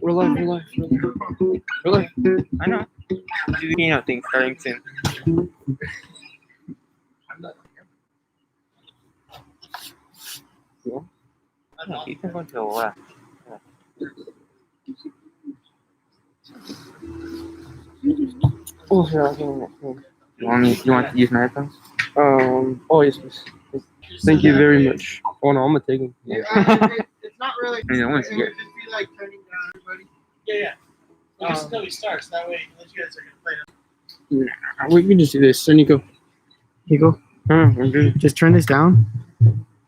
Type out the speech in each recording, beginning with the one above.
We're live. We're live. I know. Do the keynote thing starting soon. Yeah. No, you can go to the left. Oh, yeah. I can. You want to use my headphones? Oh, yes, please. Thank you very much. Oh, no, I'm going to take them. It's not really. I mean, I want to It get. would just be like turning down everybody. Yeah. Well, just until he starts. That way, unless you guys are gonna play. We can just do this. So, Nico. Here you go. I'm good. Just turn this down.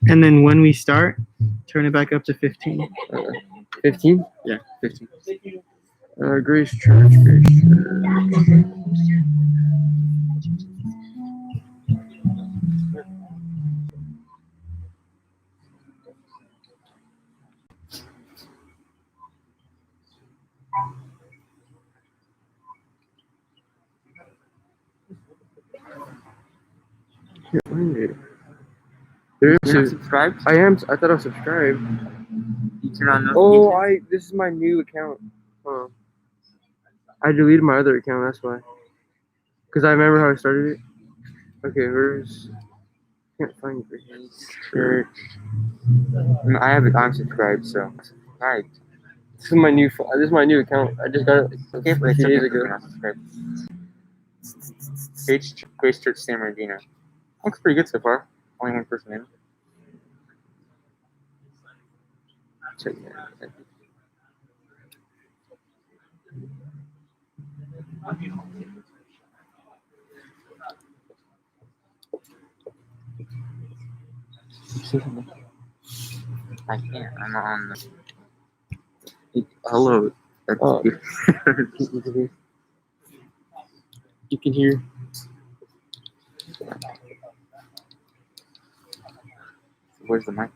And then when we start, turn it back up to 15. 15? Yeah, 15. Grace Church. You're not subscribed? I am. I thought I was subscribed. You turn on Oh, notifications. this is my new account. I deleted my other account. That's why. Because I remember how I started it. Okay, where's? Can't find it. Church. I have it unsubscribed, so subscribe. This is my new. This is my new account. I just got it Okay, a but few days it's okay if ago. you're not subscribed. Grace Church San Bernardino. Looks pretty good so far. Only one person in. Check it out. I can't. I'm on the. Hello. That's Oh. good. You can hear. Where's the mic?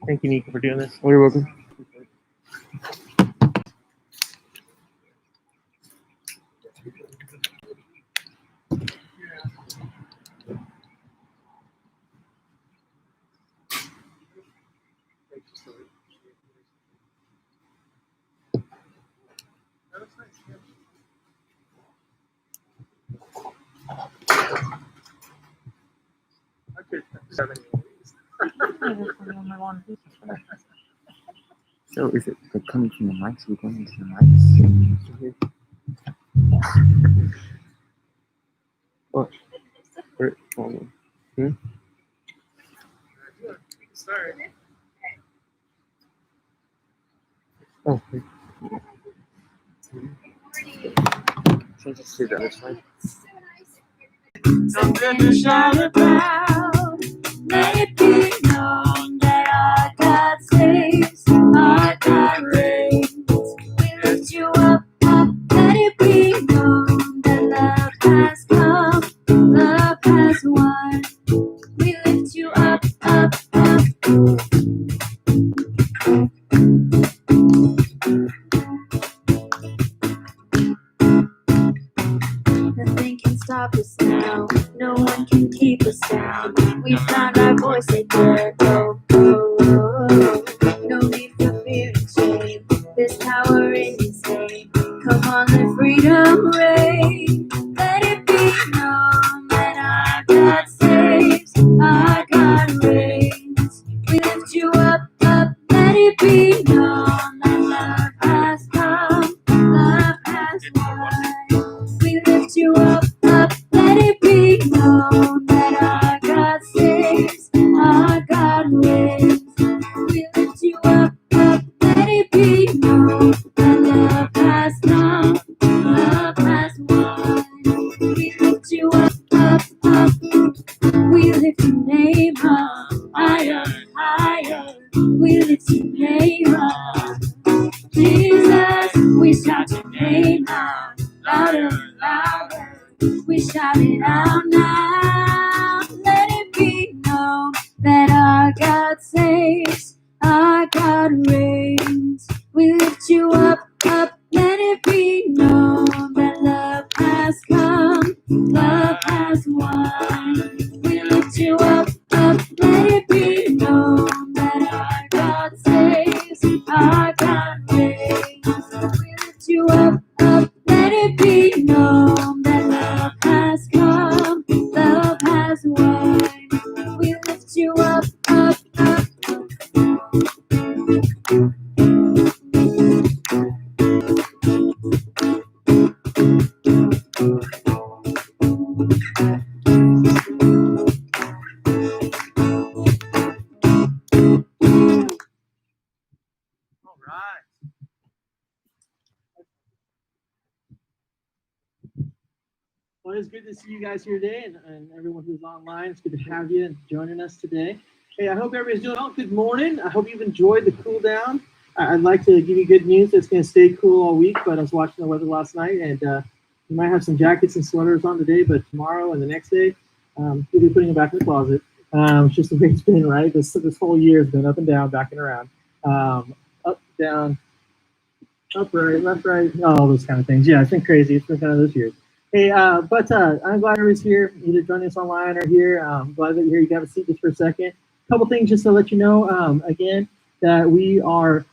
Thank you, Nico, for doing this. Oh, you're welcome. So is it like coming from the mics? Are we going into the mics? What? Where? Sorry. Oh. Should I just do the other side? Something to shout about. Let it be known that our God saves, our God reigns. We lift you up, up. Let it be known that love has come, love has won. We lift you up, up, up. Nothing can stop us now. No one can keep us down. We found our voice and dare go. No need for fear and shame. There's power in His name. Come on, let freedom reign. Let it be known that our God saves, our God reigns. We lift you up, up. Let it be known that love has come, love has won. We lift you up, up. Let it be known that our God saves, our God reigns. We lift you up, up. Let it be known that love Jesus, we shout your name out, louder and louder. We shout it out now. Let it be known that our God saves, our God reigns. We lift you up, up. Let it be known that love has come, love has won. We lift you up, up. Let it be known that our God saves, our God reigns. We lift you up, up. Let it be known that love has come, love has won. We lift you up, up, up. All right. Well, it's good to see you guys here today, and everyone who's online. It's good to have you and joining us today. Hey, I hope everybody's doing well. Good morning. I hope you've enjoyed the cool down. I'd like to give you good news. It's going to stay cool all week, but I was watching the weather last night, and you might have some jackets and sweaters on today, but tomorrow and the next day, you'll be putting them back in the closet. It's just the way it's been, right? This whole year has been up and down, back and around, up, down, up, right, left, right, all those kind of things. Yeah, it's been crazy. It's been kind of those years. Hey, I'm glad everybody's here, either joining us online or here. I'm glad that you're here. You got a seat just for a second. A couple things just to let you know, again, that we are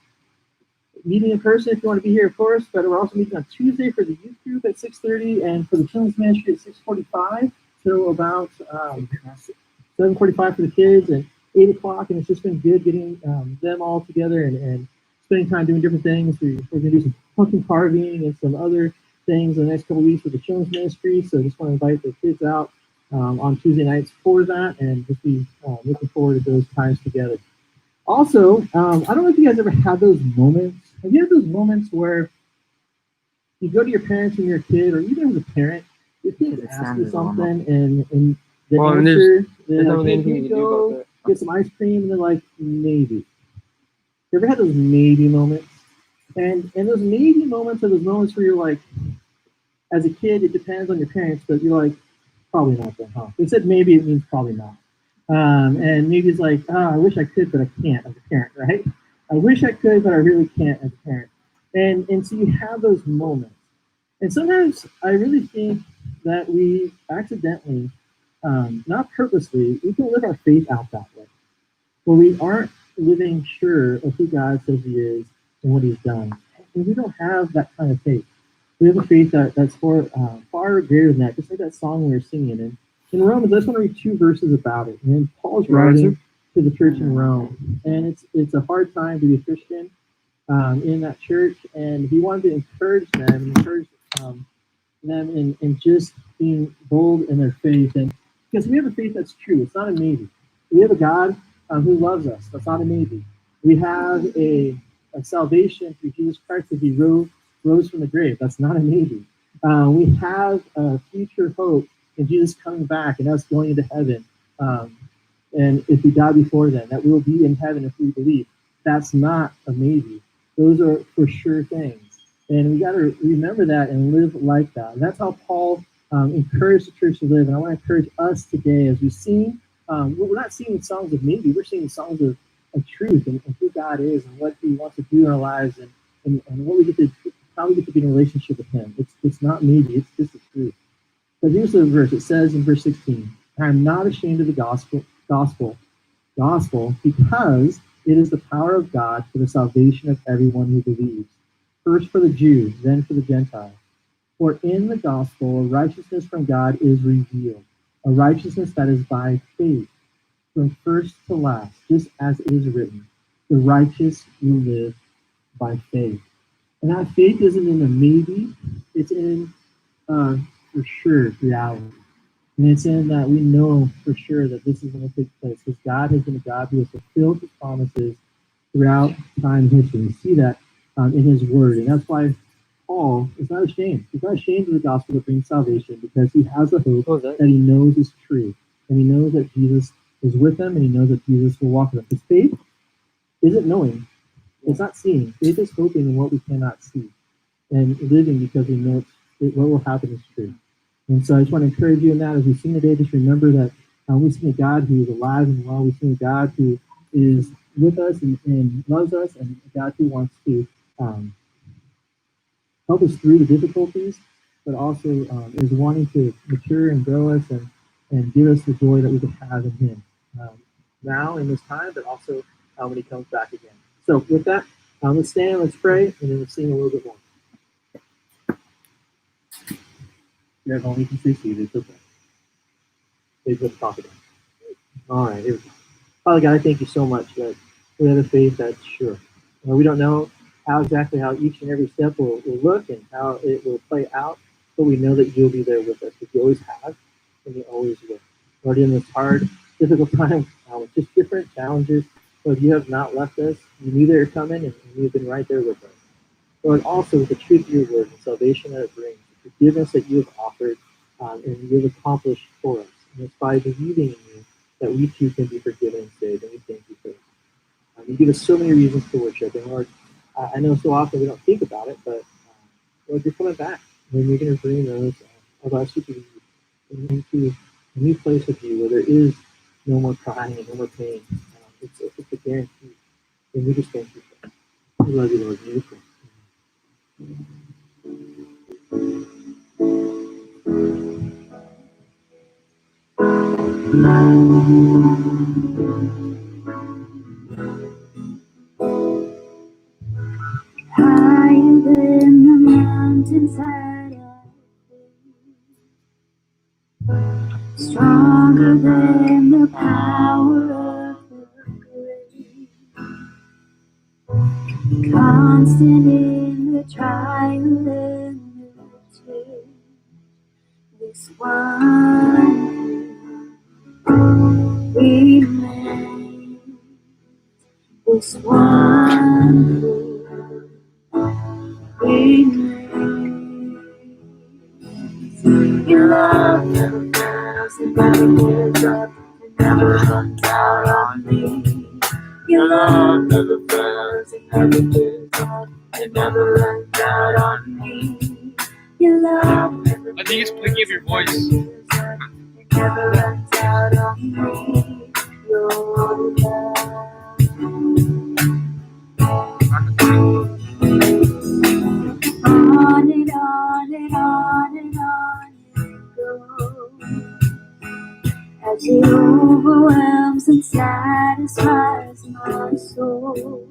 meeting in person if you want to be here, of course, but we're also meeting on Tuesday for the youth group at 6:30 and for the children's ministry at 6:45 till about 7:45 for the kids and 8 o'clock. And it's just been good getting them all together and spending time doing different things. We're going to do some pumpkin carving and some other things in the next couple of weeks with the children's ministry. So just want to invite the kids out on Tuesday nights for that and just be looking forward to those times together. Also, I don't know if you guys ever had those moments. Have you had those moments where you go to your parents when you're a kid, or even as a parent, your kid asks you something and the answer, they're like, hey, can we go get some ice cream? And they're like, maybe. You ever had those maybe moments? And those maybe moments are those moments where you're like, as a kid, it depends on your parents, but you're like, probably not then, huh? They said maybe, it means probably not. And maybe it's like, oh, I wish I could, but I can't as a parent, right? I wish I could, but I really can't as a parent. And so you have those moments. And sometimes I really think that we accidentally, not purposely, we can live our faith out that way. Where we aren't living sure of who God says he is and what he's done. And we don't have that kind of faith. We have a faith that's far greater than that, just like that song we were singing. And in Romans, I just want to read 2 verses about it. And Paul's writing to the church in Rome. And it's a hard time to be a Christian in that church. And he wanted to encourage them and encourage them in just being bold in their faith. And because we have a faith that's true, it's not a maybe. We have a God who loves us. That's not a maybe. We have a salvation through Jesus Christ as he rose from the grave. That's not a maybe. We have a future hope in Jesus coming back and us going into heaven. And if we die before then, that we will be in heaven if we believe. That's not a maybe. Those are for sure things. And we got to remember that and live like that. And that's how Paul encouraged the church to live. And I want to encourage us today as we sing. We're not singing songs of maybe. We're singing songs of truth and who God is and what he wants to do in our lives and what we get to, how we get to be in a relationship with him. It's not maybe, it's just the truth. But here's the verse. It says in verse 16, I am not ashamed of the gospel, because it is the power of God for the salvation of everyone who believes. First for the Jew, then for the Gentile. For in the gospel, a righteousness from God is revealed, a righteousness that is by faith, from first to last, just as it is written, the righteous will live by faith. And that faith isn't in a maybe, it's in for sure reality. And it's in that we know for sure that this is going to take place because God has been a God who has fulfilled his promises throughout time and history. We see that in his word. And that's why Paul is not ashamed. He's not ashamed of the gospel that brings salvation because he has a hope that he knows is true. And he knows that Jesus is with him and he knows that Jesus will walk with him. His faith isn't knowing. It's not seeing. Faith is hoping in what we cannot see, and living because we know what will happen is true. And so I just want to encourage you in that as we sing today, just remember that we sing a God who is alive and well. We sing a God who is with us and loves us, and a God who wants to help us through the difficulties, but also is wanting to mature and grow us and give us the joy that we can have in Him now in this time, but also when He comes back again. So with that, let's stand, let's pray, and then we'll sing a little bit more. You guys only can stay seated. It's okay. They put the coffee down. All right, here we go. Father God, I thank you so much that we have a faith that's sure. We don't know exactly how each and every step will look and how it will play out, but we know that you'll be there with us, because you always have and you always will. Lord, in this hard, difficult time with just different challenges, Lord, you have not left us. You knew they were coming, and you've been right there with us. Lord, also with the truth of your word and salvation that it brings, the forgiveness that you have offered and you have accomplished for us. And it's by believing in you that we too can be forgiven and saved, and we thank you for it. You give us so many reasons to worship, and Lord, I know so often we don't think about it, but Lord, you're coming back, and you're going to bring those of us who believe into a new place with you where there is no more crying and no more pain. It's a guarantee, and we just thank you for it. We love you, Lord. In your name. Higher than the mountainside, stronger than the power of the grave, constant in the trial and the change. This one remains. This one remains. Your love never fails, it never gives up, it never runs out on me. Your love never fails, it never gives up, it never runs out on me. Your love never I think it's picking up your voice. gives up, it never runs out on me. Your love. On and on and on and on it goes, as it overwhelms and satisfies my soul.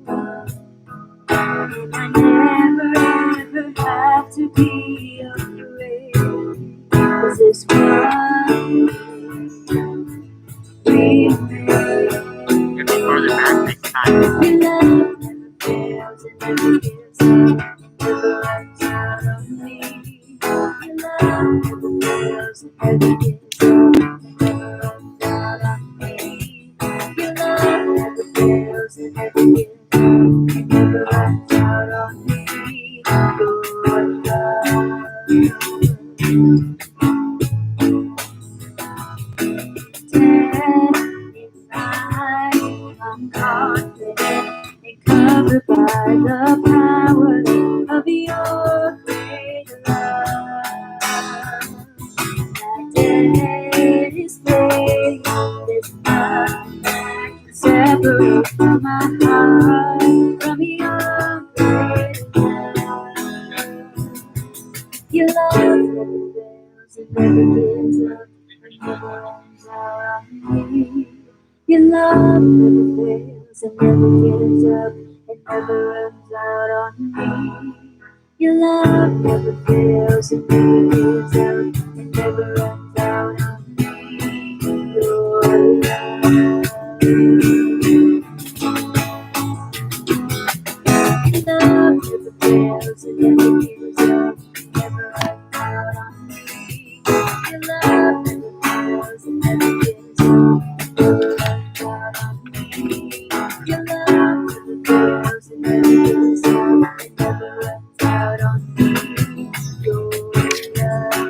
And I never ever have to be afraid, 'cause this one remains. Get farther back next time. Your love never fails, it never gives up, never runs out on me. Your love never fails, it never gives up, never runs out on me. Your love never fails, it never gives up, it never runs out on me. Your love. I'm confident and covered by the power of your great love. That dead is laid, there's nothing that can separate my heart from your great love. Your love never fails, it never gives up, it never runs out on me. Your love never fails, it never gives up, it never runs out on me. Your love never fails, it never gives up, it never runs out on me. Your love. Your love never fails, it never gives up, it never runs out on me. Your love never fails, it never gives up, it never runs out on me. Your love never fails, it never gives up, it never runs out on me. Your love.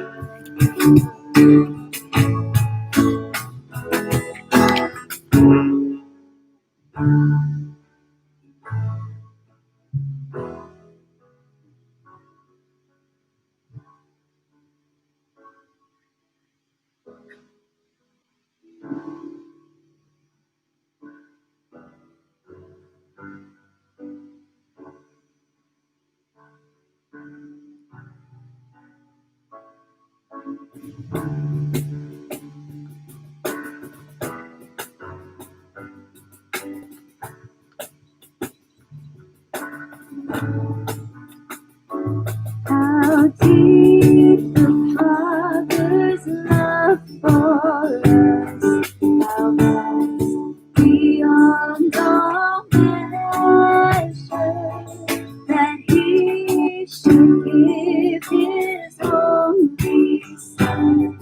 How deep the Father's love for us, how vast beyond all measure, that He should give His only Son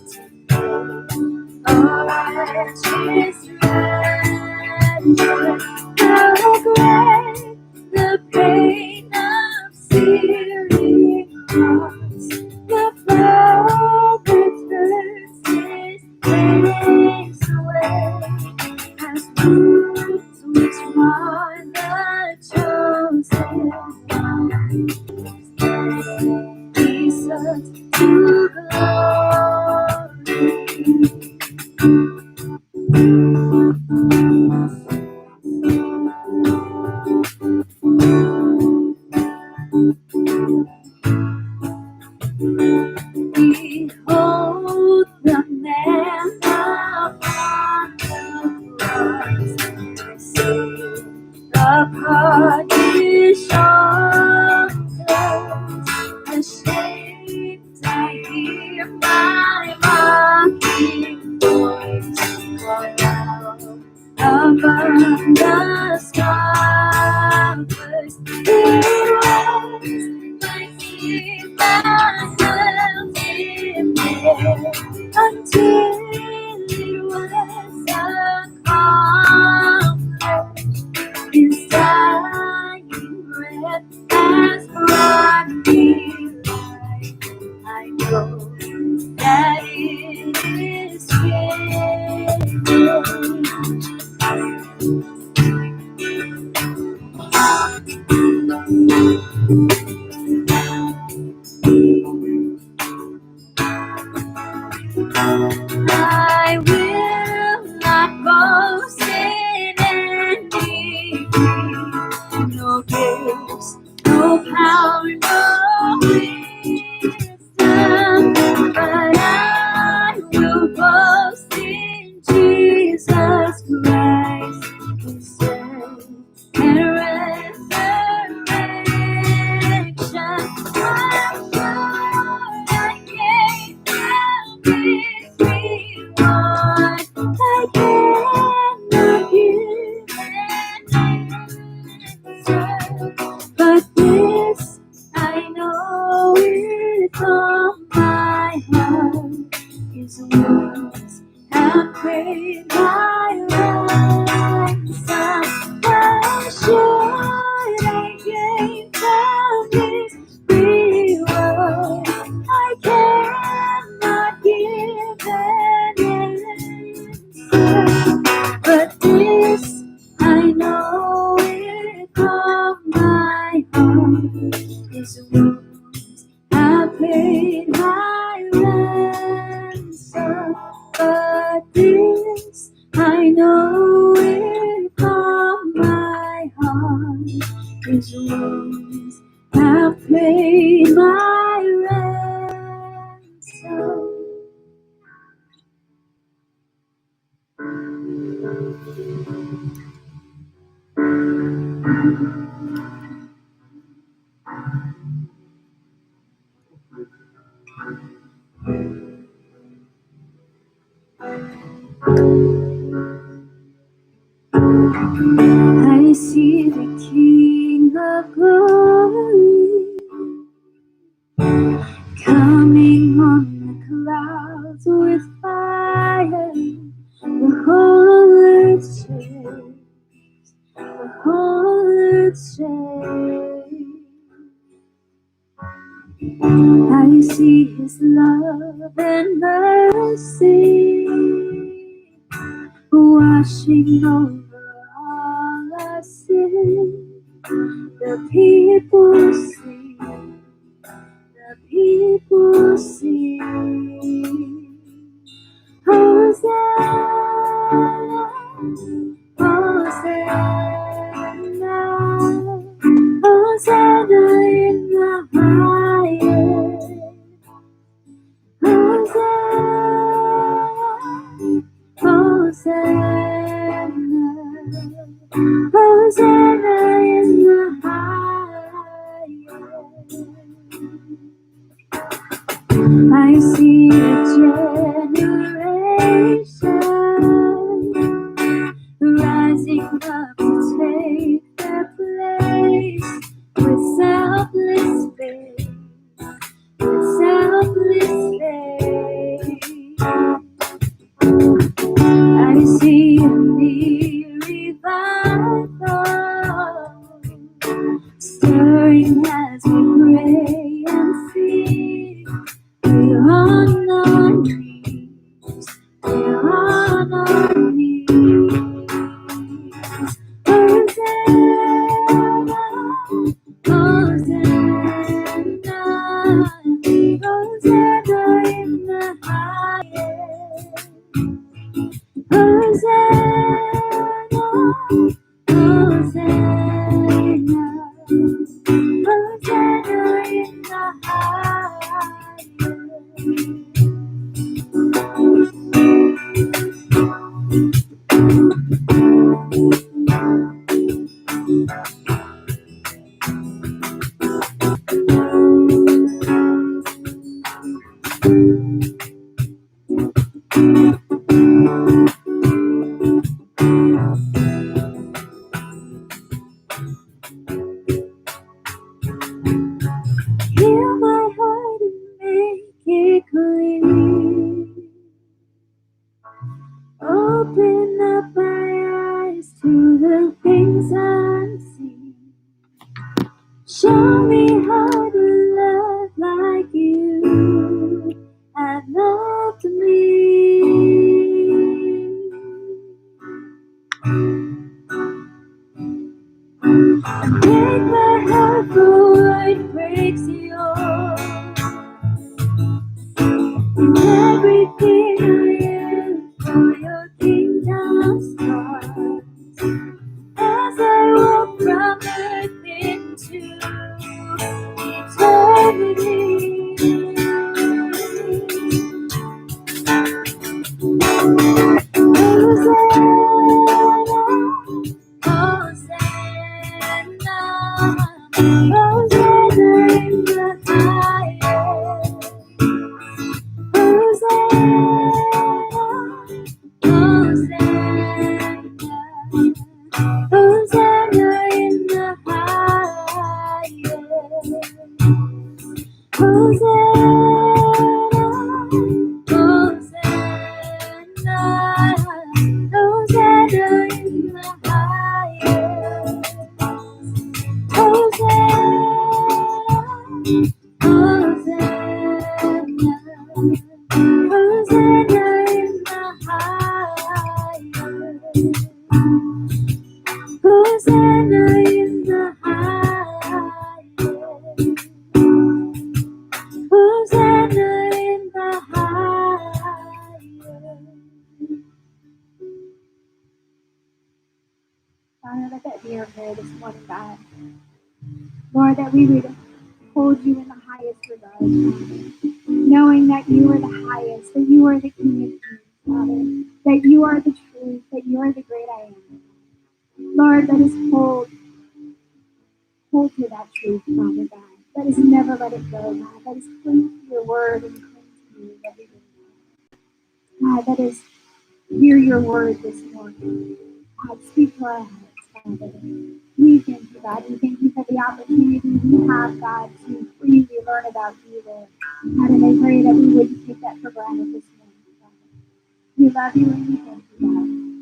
to our righteous measure. How great the pain of searing cross, the flow that thirsts takes away, as fruits which mark the chosen one. Jesus to glory. Behold the Lamb upon the cross, to save the pardon shoulders. Ashamed, I hear my mocking voice call out among the scoffers. It was my fear, myself in there, until it was accomplished. His dying breath has brought me life. I know that it is I will not boast in anything, no gifts, no power, no wisdom, but I will boast in Jesus Christ, His death and resurrection. I'm sure I can't help it. I cannot give an answer, but this I know with all my heart, His wounds have paid my ransom. Why should I gain from His reward? I cannot give an answer, but this I know with all my heart, His wounds have paid my ransom. But this I know with all my heart, His wounds have paid my ransom. I see the King of Glory coming on the clouds with fire. The whole earth shakes, the whole earth shakes. I see His love and mercy washing over all our sin. The people sing, the people sing. Hosanna, Hosanna, Hosanna in the I see a generation rising up to take their place with selfless faith, with selfless faith. I see a new revival stirring as we pray and sing. We're on our knees, we're on our knees. Hosanna, Hosanna, Hosanna in the highest. Hosanna, Hosanna, Hosanna in the Heal my heart and make it clean. Open up my eyes to the things unseen. Show me how to love like you have loved me. Break my heart for it breaks yours. And everything I am for your kingdom's cause. As I walk from earth into eternity. Hosanna in the highest. Hosanna, Hosanna, Hosanna in the highest. Hosanna, Hosanna, Hosanna in the highest. Hosanna in the highest. Hosanna in the highest. Father, let that be our prayer this morning, God. Lord, that we would hold you in the highest regard, Father. Knowing that you are the highest, that you are the King of Kings, Father. That you are the truth, that you are the great I am. Lord, let us hold to that truth, Father God. Let us never let it go, God. Let us cling to your word and cling to you every day. God, let us hear your word this morning. God, speak to our hearts, Father. We thank you, God. We thank you for the opportunity we have, God, to freely learn about you, Lord. God, and I pray that we wouldn't take that for granted this morning, Father. We love you and we thank you, God.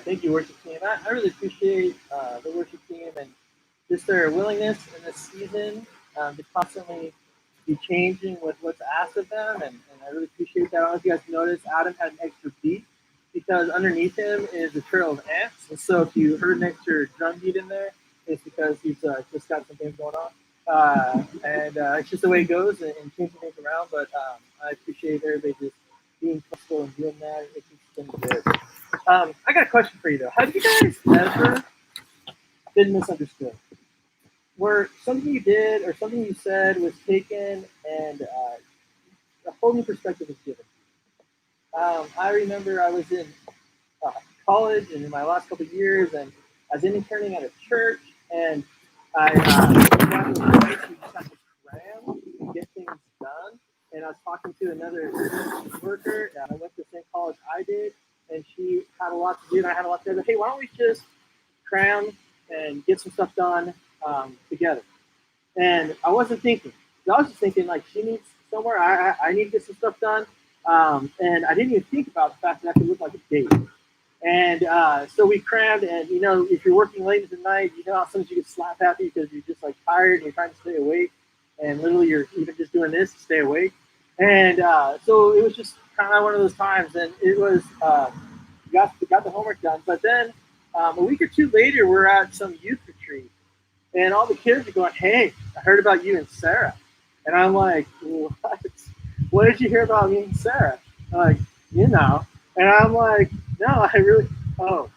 Thank you, worship team. I really appreciate the worship team and just their willingness in this season to constantly be changing with what's asked of them, and I really appreciate that. I don't know if you guys noticed, Adam had an extra beat because underneath him is a trail of ants, and so if you heard an extra drum beat in there, it's because he's just got some things going on. And it's just the way it goes and changing things around, but I appreciate everybody just being comfortable and doing that. It's just been good. I got a question for you though. Have you guys ever been misunderstood? where something you did or something you said was taken and a whole new perspective was given. I remember I was in college and in my last couple of years, and I was interning at a church, and I got to a place where you just have to cram and get things done. And I was talking to another worker, and I went to the same college I did, and she had a lot to do, and I had a lot to do. Hey, why don't we just cram and get some stuff done together? And I wasn't thinking. I was just thinking, like, she needs somewhere. I need to get some stuff done. And I didn't even think about the fact that I could look like a date. And so we crammed, and you know, if you're working late into the night, you know how sometimes you get slap happy because you're just like tired and you're trying to stay awake, and literally you're even just doing this to stay awake. And so it was just kind of one of those times, and it was got the homework done. But then a week or two later, we're at some youth retreat, and all the kids are going, "Hey, I heard about you and Sarah," and I'm like, "What? What did you hear about me and Sarah?" I'm like, you know, and I'm like, no, I really, oh,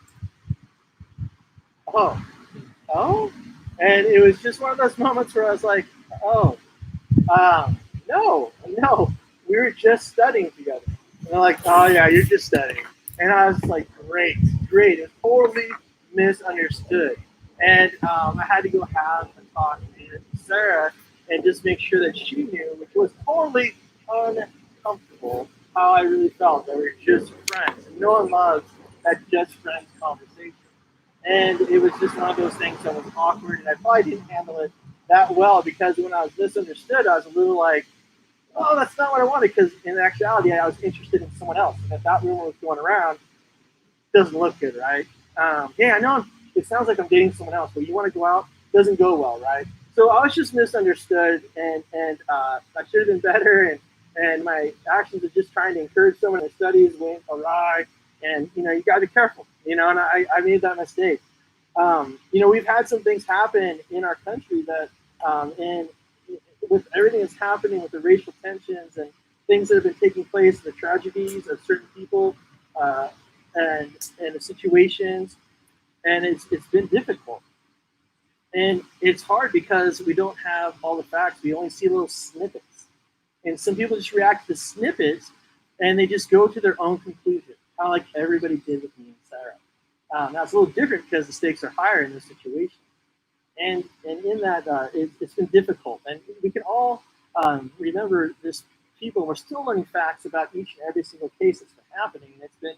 oh, oh, and it was just one of those moments where I was like, oh, no, we were just studying together. And they're like, oh yeah, you're just studying, and I was like, great, it was totally misunderstood, and I had to go have a talk with Sarah and just make sure that she knew, which was totally uncomfortable, how I really felt, that we were just friends. And no one loves that just friends conversation. And it was just one of those things that was awkward, and I probably didn't handle it that well because when I was misunderstood, I was a little like, oh, that's not what I wanted, because in actuality, I was interested in someone else. And if that rumor was going around, it doesn't look good, right? Yeah, I know it sounds like I'm dating someone else, but you want to go out, doesn't go well, right? So I was just misunderstood, and I should have been better, and my actions of just trying to encourage someone in their studies went awry, and you know, you got to be careful, you know, and I made that mistake. You know, we've had some things happen in our country that, and with everything that's happening with the racial tensions and things that have been taking place, the tragedies of certain people, and the situations, and it's been difficult. And it's hard because we don't have all the facts. We only see little snippets. And some people just react to the snippets and they just go to their own conclusion, kind of like everybody did with me and Sarah. Now, it's a little different because the stakes are higher in this situation. And in that, it's been difficult. And we can all remember this people. We're still learning facts about each and every single case that's been happening. And it's been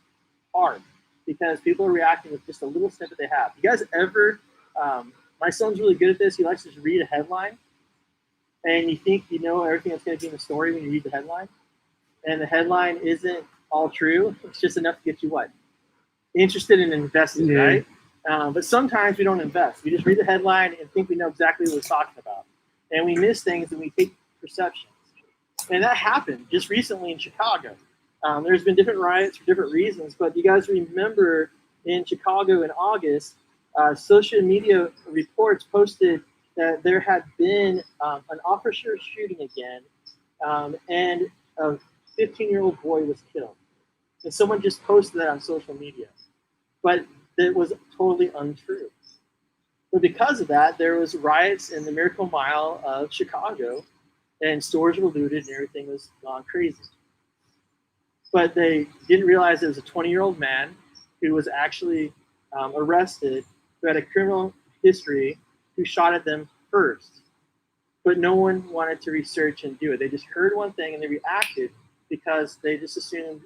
hard because people are reacting with just a little snippet they have. You guys ever... my son's really good at this. He likes to just read a headline, and you think you know everything that's going to be in the story when you read the headline, and the headline isn't all true. It's just enough to get you what? Interested in investing, right? But sometimes we don't invest. We just read the headline and think we know exactly what we're talking about, and we miss things and we take perceptions. And that happened just recently in Chicago. There's been different riots for different reasons, but you guys remember in Chicago in August, social media reports posted that there had been an officer shooting again, and a 15-year-old boy was killed. And someone just posted that on social media. But it was totally untrue. But because of that, there was riots in the Miracle Mile of Chicago, and stores were looted and everything was gone crazy. But they didn't realize it was a 20-year-old man who was actually arrested, who had a criminal history, who shot at them first. But no one wanted to research and do it. They just heard one thing and they reacted because they just assumed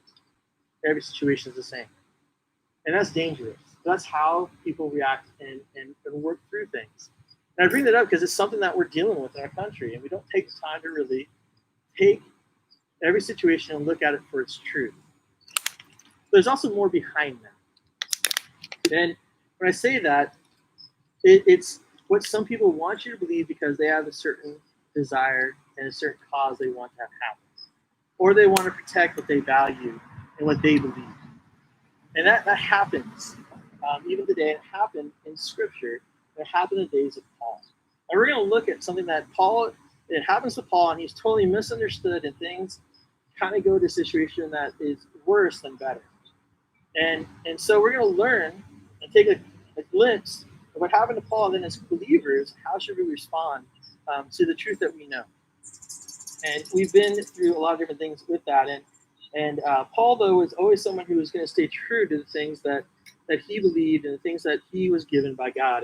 every situation is the same. And that's dangerous. That's how people react and work through things. And I bring that up because it's something that we're dealing with in our country, and we don't take the time to really take every situation and look at it for its truth. There's also more behind that. And when I say that, it's what some people want you to believe because they have a certain desire and a certain cause they want to have happen. Or they want to protect what they value and what they believe. And that happens even today. It happened in Scripture. It happened in the days of Paul. And we're going to look at something that it happens to Paul, and he's totally misunderstood, and things kind of go to a situation that is worse than better. And so we're going to learn and take a glimpse what happened to Paul, then as believers, how should we respond to the truth that we know? And we've been through a lot of different things with that. And Paul, though, was always someone who was going to stay true to the things that he believed and the things that he was given by God.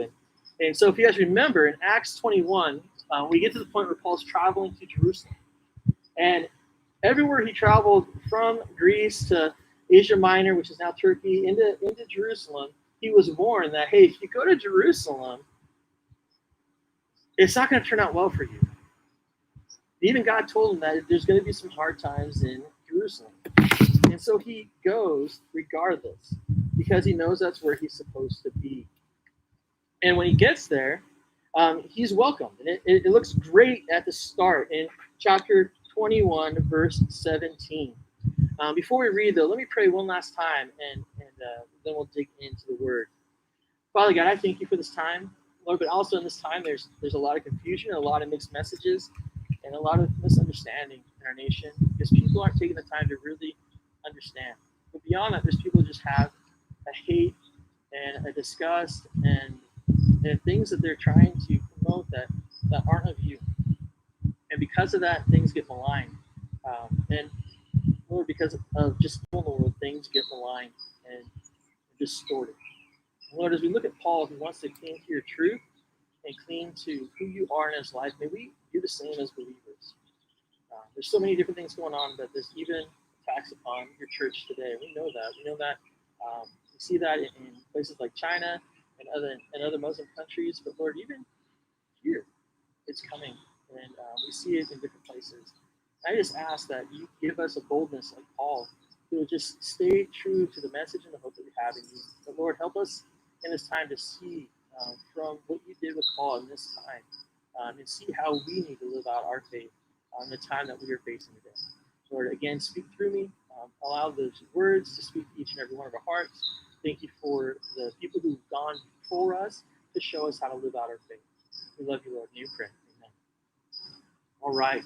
And so if you guys remember, in Acts 21, we get to the point where Paul's traveling to Jerusalem. And everywhere he traveled, from Greece to Asia Minor, which is now Turkey, into Jerusalem, he was warned that, hey, if you go to Jerusalem, it's not going to turn out well for you. Even God told him that there's going to be some hard times in Jerusalem. And so he goes regardless, because he knows that's where he's supposed to be. And when he gets there, he's welcomed. And it looks great at the start in chapter 21, verse 17. Before we read, though, let me pray one last time, and then we'll dig into the word. Father God, I thank you for this time, Lord, but also in this time, there's a lot of confusion, and a lot of mixed messages, and a lot of misunderstanding in our nation, because people aren't taking the time to really understand. But beyond that, there's people who just have a hate and a disgust and things that they're trying to promote that aren't of you. And because of that, things get maligned. And Lord, because of just in the world, things get maligned and distorted. And Lord, as we look at Paul, who wants to cling to your truth and cling to who you are in his life, may we do the same as believers. There's so many different things going on, but there's even attacks upon your church today. We know that. We know that. We see that in places like China and other Muslim countries. But Lord, even here, it's coming, and we see it in different places. I just ask that you give us a boldness like Paul, who will just stay true to the message and the hope that we have in you. But Lord, help us in this time to see from what you did with Paul in this time, and see how we need to live out our faith in the time that we are facing today. Lord, again, speak through me. Allow those words to speak to each and every one of our hearts. Thank you for the people who've gone before us to show us how to live out our faith. We love you, Lord. In your prayer. Amen. All right.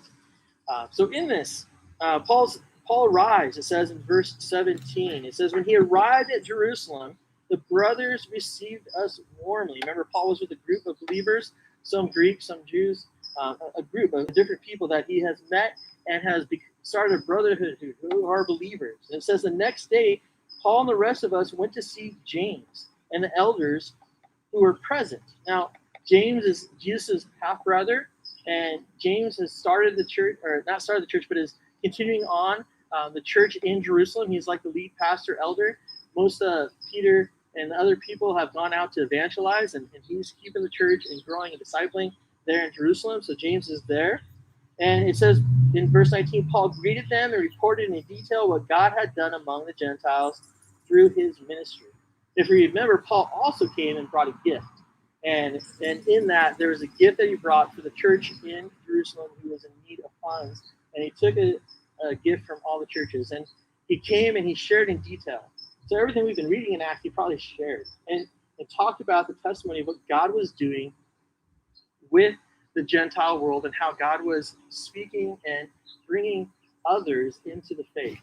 So in this, Paul arrives, it says in verse 17, it says, when he arrived at Jerusalem, the brothers received us warmly. Remember, Paul was with a group of believers, some Greeks, some Jews, a group of different people that he has met and has started a brotherhood who are believers. And it says the next day, Paul and the rest of us went to see James and the elders who were present. Now, James is Jesus' half-brother, and James has started the church, or not started the church, but is continuing on the church in Jerusalem. He's like the lead pastor elder. Most Peter and the other people have gone out to evangelize, and he's keeping the church and growing and discipling there in Jerusalem. So James is there. And it says in verse 19, Paul greeted them and reported in detail what God had done among the Gentiles through his ministry. If you remember, Paul also came and brought a gift. And in that, there was a gift that he brought for the church in Jerusalem who was in need of funds. And he took a gift from all the churches. And he came and he shared in detail. So everything we've been reading in Acts, he probably shared. And talked about the testimony of what God was doing with the Gentile world and how God was speaking and bringing others into the faith.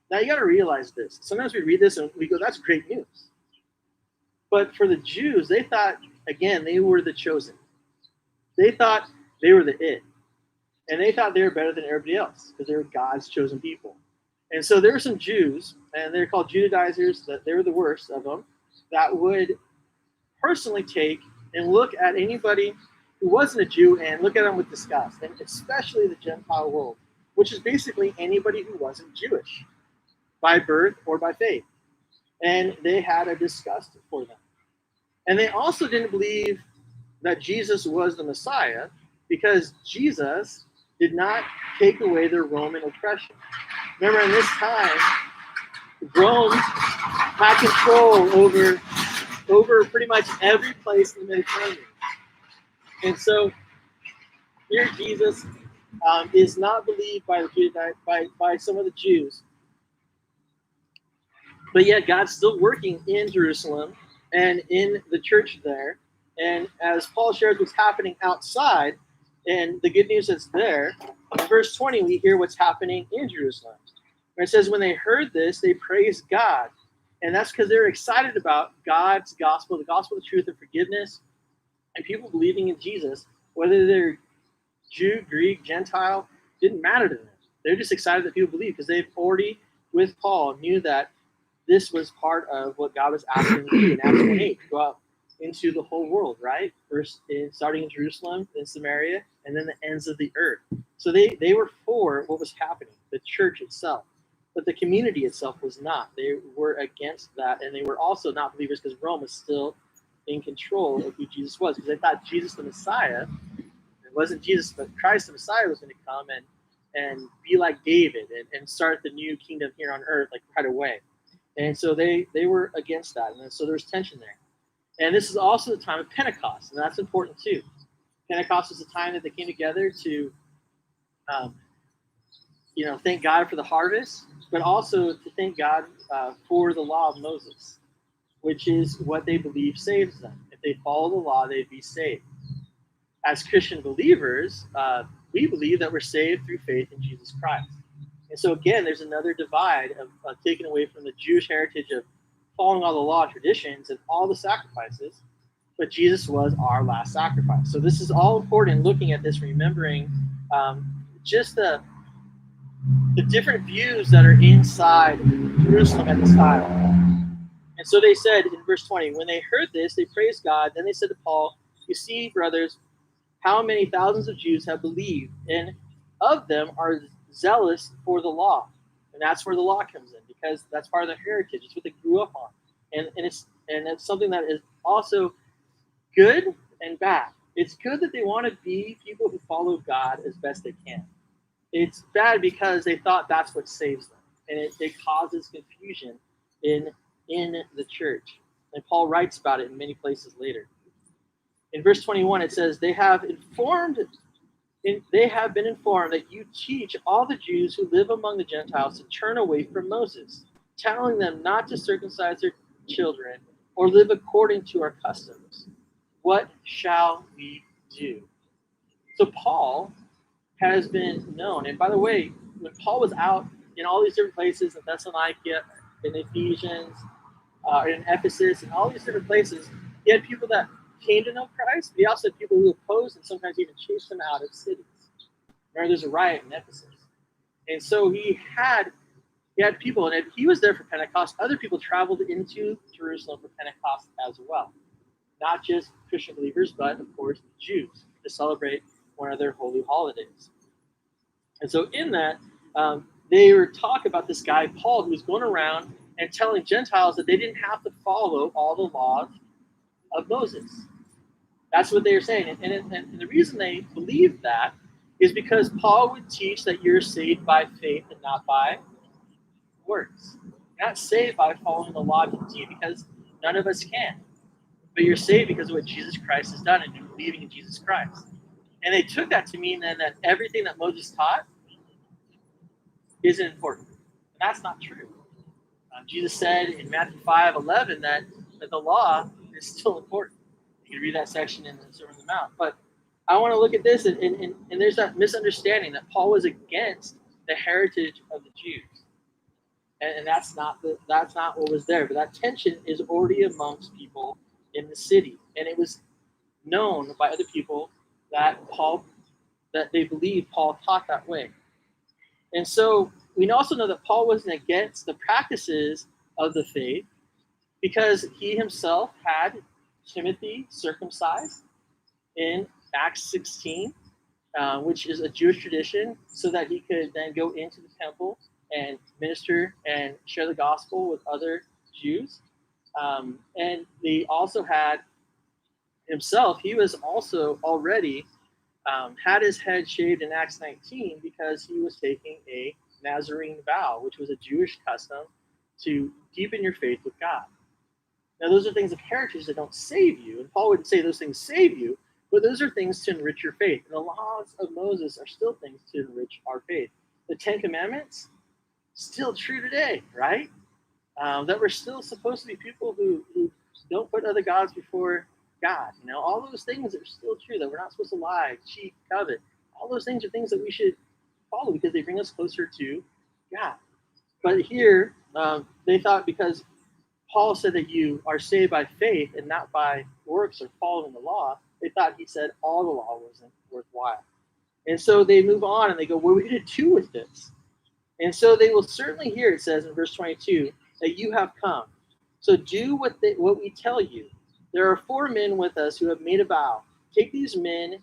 Now, you got to realize this. Sometimes we read this and we go, that's great news. But for the Jews, they thought, again, they were the chosen. They thought they were the it. And they thought they were better than everybody else because they were God's chosen people. And so there were some Jews, and they're called Judaizers, that they were the worst of them, that would personally take and look at anybody who wasn't a Jew and look at them with disgust, and especially the Gentile world, which is basically anybody who wasn't Jewish by birth or by faith. And they had a disgust for them. And they also didn't believe that Jesus was the Messiah because Jesus did not take away their Roman oppression. Remember, in this time, Rome had control over pretty much every place in the Mediterranean. And so here Jesus is not believed by some of the Jews. But yet God's still working in Jerusalem and in the church there. And as Paul shares what's happening outside and the good news that's there, in verse 20 we hear what's happening in Jerusalem. And it says, when they heard this, they praised God. And that's because they're excited about God's gospel, the gospel of truth and forgiveness And people believing in Jesus, whether they're Jew, Greek, Gentile, didn't matter to them. They're just excited that people believe because they've already, with Paul, knew that this was part of what God was asking them to do in Acts 1:8, to go out into the whole world, right? First, starting in Jerusalem, then Samaria, and then the ends of the earth. So they were for what was happening, the church itself. But the community itself was not. They were against that, and they were also not believers because Rome was still in control of who Jesus was, because they thought Jesus the Messiah, it wasn't Jesus, but Christ the Messiah was going to come and be like David and start the new kingdom here on earth like right away. And so they were against that, and so there's tension there. And this is also the time of Pentecost, and that's important too. Pentecost was the time that they came together to, thank God for the harvest, but also to thank God for the law of Moses, which is what they believe saves them. If they follow the law, they'd be saved. As Christian believers, we believe that we're saved through faith in Jesus Christ. And so again, there's another divide of taken away from the Jewish heritage of following all the law, traditions, and all the sacrifices, but Jesus was our last sacrifice. So this is all important, looking at this, remembering just the different views that are inside Jerusalem at this time. And so they said in verse 20, when they heard this, they praised God. Then they said to Paul, you see, brothers, how many thousands of Jews have believed, and of them are zealous for the law. And that's where the law comes in, because that's part of their heritage. It's what they grew up on. And it's something that is also good and bad. It's good that they want to be people who follow God as best they can. It's bad because they thought that's what saves them. And it causes confusion in the church. And Paul writes about it in many places later. In verse 21, it says, they have been informed that you teach all the Jews who live among the Gentiles to turn away from Moses, telling them not to circumcise their children or live according to our customs. What shall we do? So Paul has been known. And by the way, when Paul was out in all these different places, in Thessalonica, in Ephesians, in Ephesus, and all these different places, he had people that came to know Christ, but he also had people who opposed and sometimes even chased him out of cities. Remember, there's a riot in Ephesus. And so he had people, and if he was there for Pentecost, other people traveled into Jerusalem for Pentecost as well. Not just Christian believers, but of course Jews, to celebrate one of their holy holidays. And so in that, they were talking about this guy, Paul, who was going around and telling Gentiles that they didn't have to follow all the laws of Moses. That's what they were saying. And the reason they believed that is because Paul would teach that you're saved by faith and not by works. You're not saved by following the law to the T, because none of us can. But you're saved because of what Jesus Christ has done and you're believing in Jesus Christ. And they took that to mean then that everything that Moses taught isn't important. And that's not true. Jesus said in Matthew 5:11 that the law is still important. You can read that section in the Sermon on the Mount. But I want to look at this, and there's that misunderstanding that Paul was against the heritage of the Jews. And that's not what was there. But that tension is already amongst people in the city. And it was known by other people that they believed Paul taught that way. And so we also know that Paul wasn't against the practices of the faith, because he himself had Timothy circumcised in Acts 16, which is a Jewish tradition, so that he could then go into the temple and minister and share the gospel with other Jews. And they also had himself, he was also already had his head shaved in Acts 19 because he was taking a Nazarene vow, which was a Jewish custom to deepen your faith with God. Now, those are things of heritage that don't save you, and Paul wouldn't say those things save you, but those are things to enrich your faith. And the laws of Moses are still things to enrich our faith. The Ten Commandments, still true today, right? That we're still supposed to be people who don't put other gods before God. You know, all those things are still true, that we're not supposed to lie, cheat, covet. All those things are things that we should follow because they bring us closer to God. But here, they thought because Paul said that you are saved by faith and not by works or following the law, They thought he said all the law wasn't worthwhile. And so they move on and they go, what are we going to do with this? And so they will certainly hear, it says in verse 22, that you have come. So do what we tell you. There are 4 men with us who have made a vow. Take these men,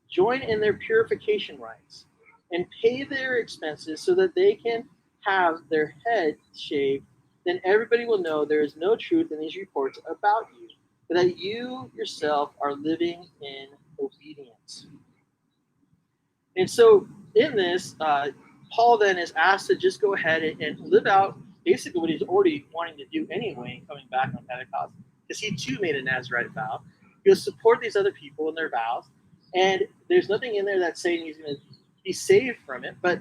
join in their purification rites, and pay their expenses so that they can have their head shaved. Then everybody will know there is no truth in these reports about you, but that you yourself are living in obedience. And so in this, Paul then is asked to just go ahead and live out basically what he's already wanting to do anyway, coming back on Pentecost, because he too made a Nazarite vow. He'll support these other people in their vows, and there's nothing in there that's saying he's going to be saved from it, but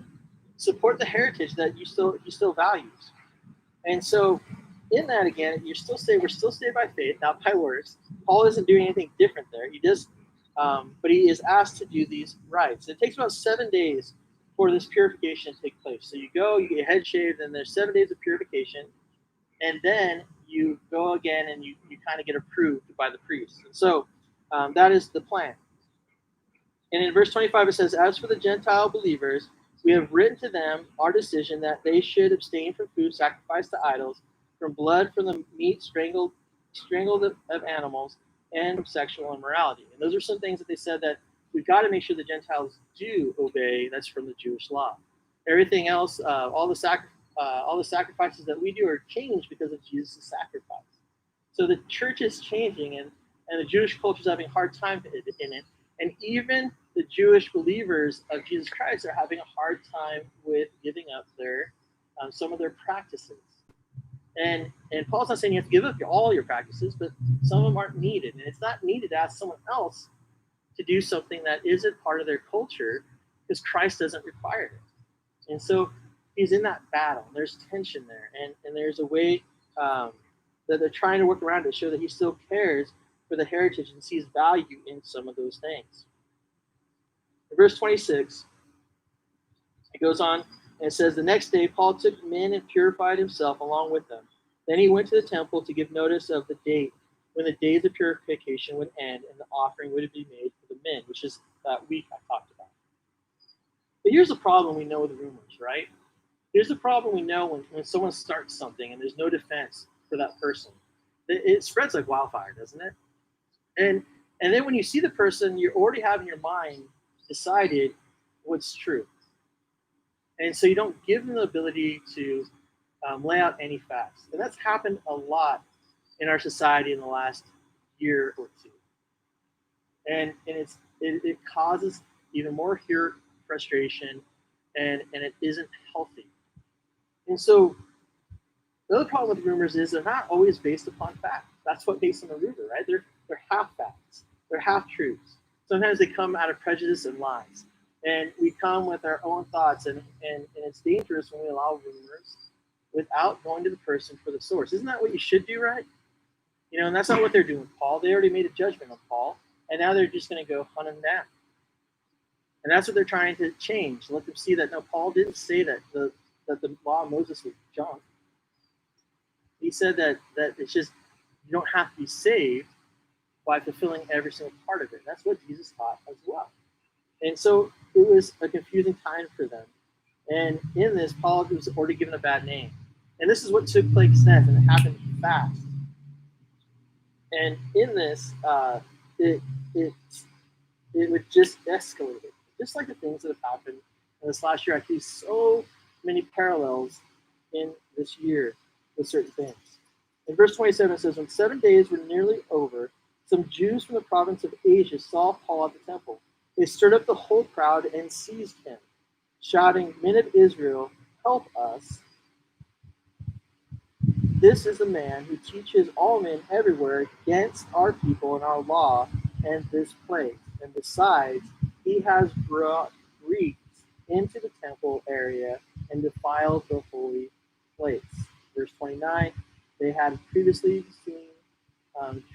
support the heritage that he still values. And so in that, again, you're still saved. We're still saved by faith, not by works. Paul isn't doing anything different there. He does, but he is asked to do these rites. It takes about 7 days for this purification to take place. So you go, you get your head shaved, and there's 7 days of purification, and then you go again and you kind of get approved by the priest. And so that is the plan. And in verse 25 it says, as for the Gentile believers, we have written to them our decision that they should abstain from food sacrificed to idols, from blood, from the meat strangled of animals, and from sexual immorality. And those are some things that they said that we've got to make sure the Gentiles do obey. That's from the Jewish law. Everything else, all the sacrifices that we do are changed because of Jesus' sacrifice. So the church is changing, and the Jewish culture is having a hard time in it. And even the Jewish believers of Jesus Christ are having a hard time with giving up their some of their practices. And Paul's not saying you have to give up all your practices, but some of them aren't needed. And it's not needed to ask someone else to do something that isn't part of their culture because Christ doesn't require it. And so he's in that battle. There's tension there. And there's a way that they're trying to work around to show that he still cares for the heritage and sees value in some of those things. In verse 26, it goes on and it says, the next day Paul took men and purified himself along with them. Then he went to the temple to give notice of the date when the days of purification would end and the offering would be made for the men, which is that week I talked about. But here's the problem we know with rumors, right? Here's the problem we know when someone starts something and there's no defense for that person. It spreads like wildfire, doesn't it? And then when you see the person, you already have in your mind decided what's true. And so you don't give them the ability to lay out any facts. And that's happened a lot in our society in the last year or two. And it causes even more frustration, and it isn't healthy. And so the other problem with rumors is they're not always based upon fact. That's what makes them a rumor, right? They're half facts. They're half truths. Sometimes they come out of prejudice and lies. And we come with our own thoughts, and it's dangerous when we allow rumors without going to the person for the source. Isn't that what you should do, right? And that's not what they're doing with Paul. They already made a judgment on Paul, and now they're just going to go hunt him down. And that's what they're trying to change. Let them see that, no, Paul didn't say that the law of Moses was junk. He said that it's just, you don't have to be saved by fulfilling every single part of it. That's what Jesus taught as well. And so it was a confusing time for them. And in this, Paul was already given a bad name. And this is what took place next, and it happened fast. And in this, it would just escalate, just like the things that have happened in this last year. I see so many parallels in this year with certain things. In verse 27, it says, when 7 days were nearly over, some Jews from the province of Asia saw Paul at the temple. They stirred up the whole crowd and seized him, shouting, men of Israel, help us. This is the man who teaches all men everywhere against our people and our law and this place. And besides, he has brought Greeks into the temple area and defiled the holy place. Verse 29, they had previously seen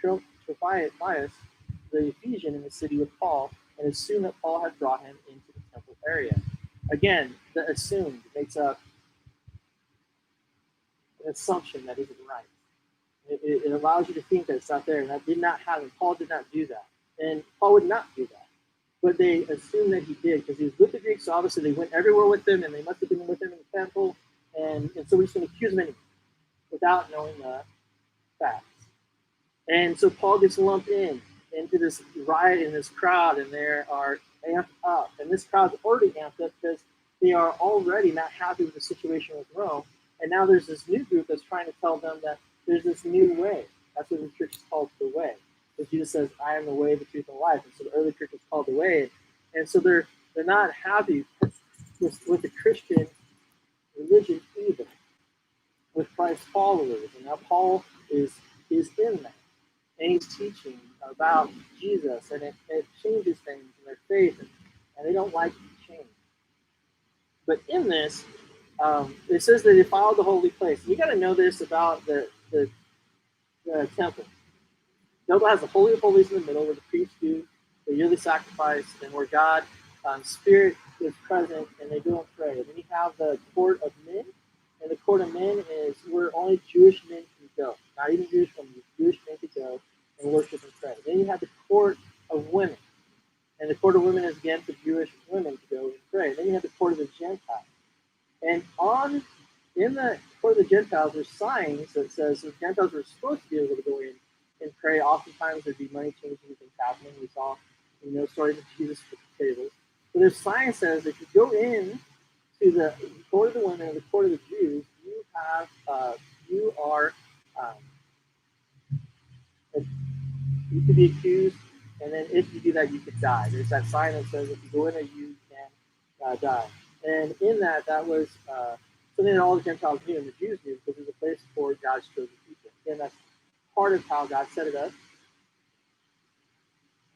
Trophimus, the Ephesian, in the city with Paul, and assumed that Paul had brought him into the temple area. Again, the assumed makes up an assumption that isn't right. It allows you to think that it's not there, and that did not happen. Paul did not do that. And Paul would not do that. But they assumed that he did because he was with the Greeks, so obviously they went everywhere with him, and they must have been with him in the temple, and so we can accuse him anyway without knowing the facts. And so Paul gets lumped into this riot in this crowd, and they are amped up. And this crowd's already amped up because they are already not happy with the situation with Rome. And now there's this new group that's trying to tell them that there's this new way. That's what the church is called, the way. Because Jesus says, I am the way, the truth, and the life. And so the early church is called the way. And so they're not happy with the Christian religion either, with Christ's followers. And now Paul is in that. And he's teaching about Jesus, and it changes things in their faith, and they don't like change. But in this, it says that they followed the holy place. And you got to know this about the temple. The temple has the Holy of Holies in the middle, where the priests do the yearly sacrifice, and where God, Spirit, is present, and they go and pray. And then you have the court of men, and the court of men is where only Jewish men can go. Not even Jewish women, Jewish men could go and worship and pray. Then you have the court of women, and the court of women is again for Jewish women to go and pray. Then you have the court of the Gentiles, and in the court of the Gentiles, there's signs that says the Gentiles were supposed to be able to go in and pray. Oftentimes there'd be money changing things happening. We saw, stories of Jesus with the tables. But there's signs that says if you go in to the court of the women and the court of the Jews, you could be accused, and then if you do that, you could die. There's that sign that says if you go in there, you can die. And in that was something that all the Gentiles knew and the Jews knew, because it was a place for God's chosen people. Again, that's part of how God set it up.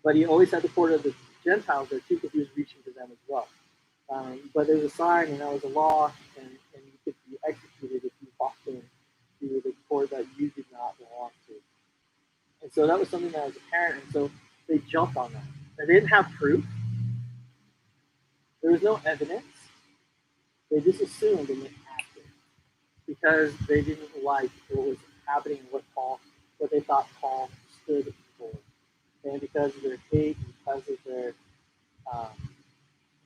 But he always had the court of the Gentiles there too, because he was reaching to them as well. But there was a sign, and that was a law, and you could be executed if you walked into the court that you did not belong to. And so that was something that was apparent, and so they jumped on that. They didn't have proof. There was no evidence. They just assumed and they acted because they didn't like what was happening and what they thought Paul stood for. And because of their hate, because of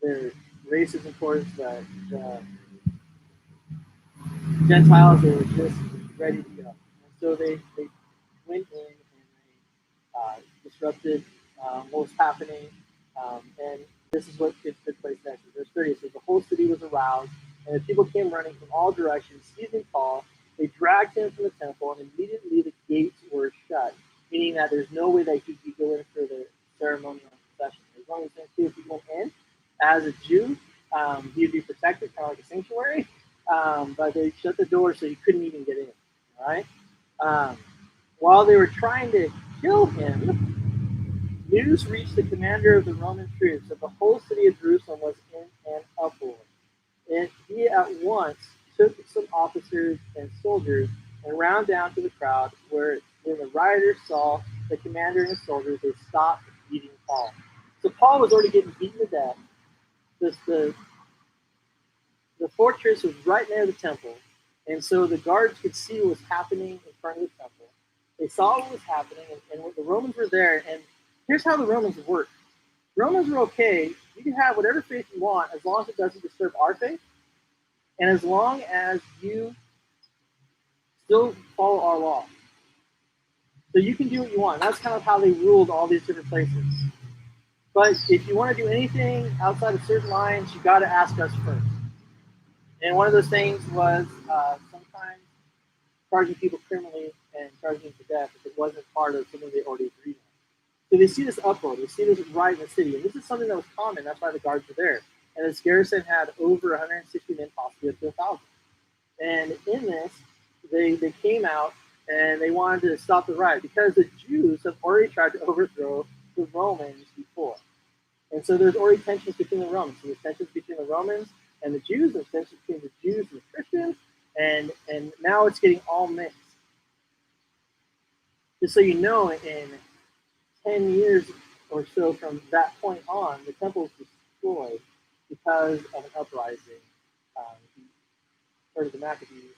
their racism towards the Gentiles, they were just ready to go. And so they went in and they disrupted what was happening. And this is what took place next. In verse 30, it says, the whole city was aroused, and the people came running from all directions, seizing Paul. They dragged him from the temple, and immediately the gates were shut, meaning that there's no way that he could go in for the ceremonial procession. As long as he went in as a Jew, he would be protected, kind of like a sanctuary. But they shut the door so he couldn't even get in. All right. While they were trying to kill him, news reached the commander of the Roman troops that the whole city of Jerusalem was in an uproar. And he at once took some officers and soldiers and ran down to the crowd, where when the rioters saw the commander and his soldiers, they stopped beating Paul. So Paul was already getting beaten to death. The fortress was right near the temple, and so the guards could see what was happening in front of the temple. They saw what was happening, and the Romans were there. And here's how the Romans work. Romans are okay. You can have whatever faith you want as long as it doesn't disturb our faith, and as long as you still follow our law. So you can do what you want. That's kind of how they ruled all these different places. But if you want to do anything outside of certain lines, you got to ask us first. And one of those things was sometimes charging people criminally and charging them to death if it wasn't part of something they already agreed on. So they see this uproar, they see this riot in the city, and this is something that was common. That's why the guards were there. And this garrison had over 160 men, possibly up to 1,000. And in this, they came out and they wanted to stop the riot because the Jews have already tried to overthrow the Romans before. And so there's already tensions between the Romans. So there's tensions between the Romans and the Jews, there's tensions between the Jews and the Christians, and now it's getting all mixed. Just so you know, in 10 years or so from that point on, the temple was destroyed because of an uprising, of the Maccabees,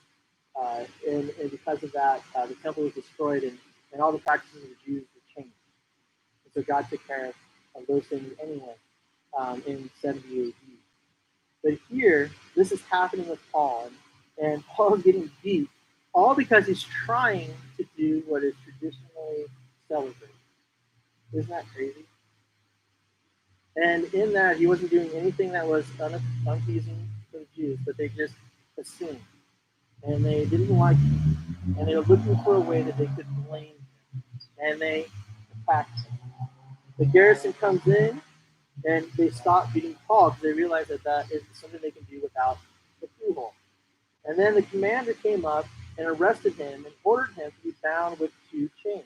and because of that, the temple was destroyed, and all the practices of the Jews were changed. And so God took care of of those things anyway in 70 AD. But here, this is happening with Paul, and Paul is getting beat, all because he's trying to do what is traditionally celebrated. Isn't that crazy? And in that, he wasn't doing anything that was unpleasing to the Jews, but they just assumed. And they didn't like him. And they were looking for a way that they could blame him. And they attacked him. The garrison comes in, and they stop beating Paul because they realize that that is something they can do without the approval. And then the commander came up and arrested him and ordered him to be bound with 2 chains.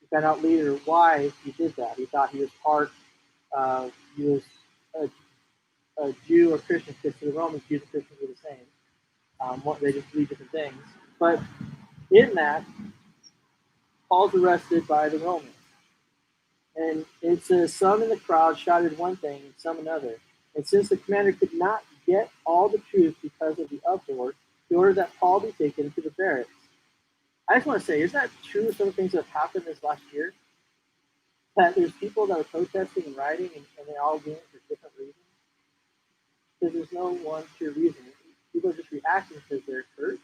We found out later why he did that. He thought he was he was a Jew or Christian, because to the Romans, Jews and Christians were the same. They just believe different things. But in that, Paul's arrested by the Romans. And it says some in the crowd shouted one thing and some another. And since the commander could not get all the truth because of the uproar, he ordered that Paul be taken to the barracks. I just want to say, isn't that true of some of the things that have happened this last year? That there's people that are protesting and rioting, and they all doing it for different reasons. Because there's no one pure reason. People are just reacting because they're hurt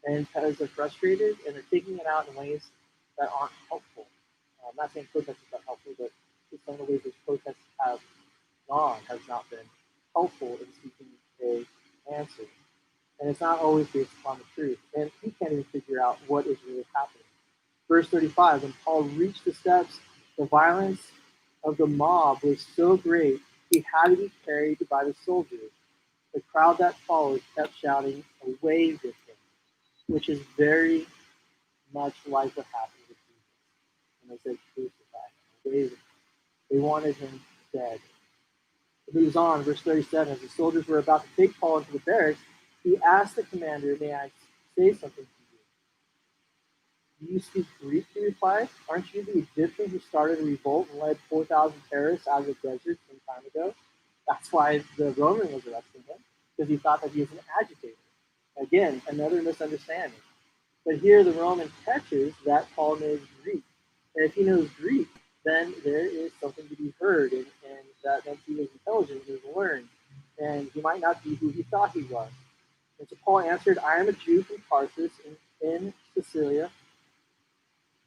and because they're frustrated, and they're taking it out in ways that aren't helpful. I'm not saying protests are not helpful, but some of the ways those protests have gone has not been helpful in seeking an answer. And it's not always based upon the truth. And he can't even figure out what is really happening. Verse 35, when Paul reached the steps, the violence of the mob was so great, he had to be carried by the soldiers. The crowd that followed kept shouting, "Away with him," which is very much like what happened with Jesus. And they said, "Crucify him." Away with him. They wanted him dead. It moves on, verse 37. As the soldiers were about to take Paul into the barracks, he asked the commander, "May I say something to you?" "Do you speak Greek?" he replied. "Aren't you the Egyptian who started a revolt and led 4,000 terrorists out of the desert some time ago?" That's why the Roman was arresting him, because he thought that he was an agitator. Again, another misunderstanding. But here the Roman catches that Paul knows Greek. And if he knows Greek, then there is something to be heard, and that means he was intelligent, he was learned, and he might not be who he thought he was. And so Paul answered, "I am a Jew from Tarsus in Sicilia.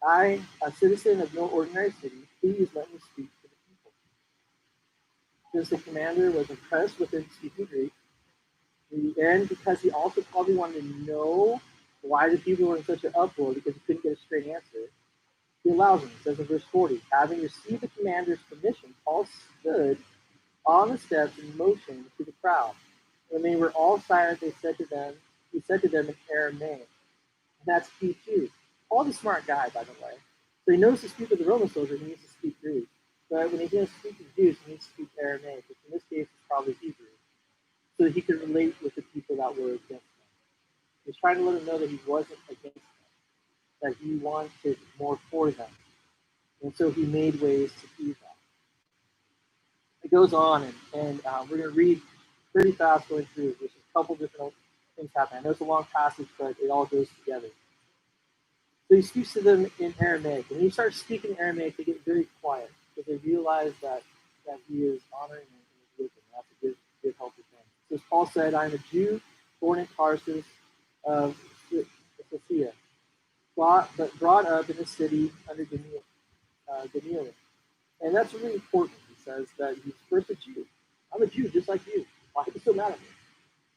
I, a citizen of no ordinary city, please let me speak to the people." Since the commander was impressed with him speaking Greek, and because he also probably wanted to know why the people were in such an uproar because he couldn't get a straight answer, he allows him. It says in verse 40, having received the commander's permission, Paul stood on the steps and motioned to the crowd. When they were all silent, he said to them in Aramaic. And that's key too. Paul's a smart guy, by the way. So he knows to speak with the Roman soldier, he needs to speak Greek. But when he's going to speak to the Jews, he needs to speak Aramaic, which in this case is probably Hebrew, so that he could relate with the people that were against him. He's trying to let them know that he wasn't against them, that he wanted more for them. And so he made ways to do that. It goes on, and we're going to read pretty fast going through. There's a couple different things happening. I know it's a long passage, but it all goes together. So he speaks to them in Aramaic. And when he starts speaking Aramaic, they get very quiet because they realize that he is honoring them and is with them. That's a good helpful thing. So as Paul said, "I am a Jew born in Tarsus of Cilicia, but brought up in the city under Gamaliel." And that's really important. He says that he's first a Jew. I'm a Jew just like you. Why are you so mad at me?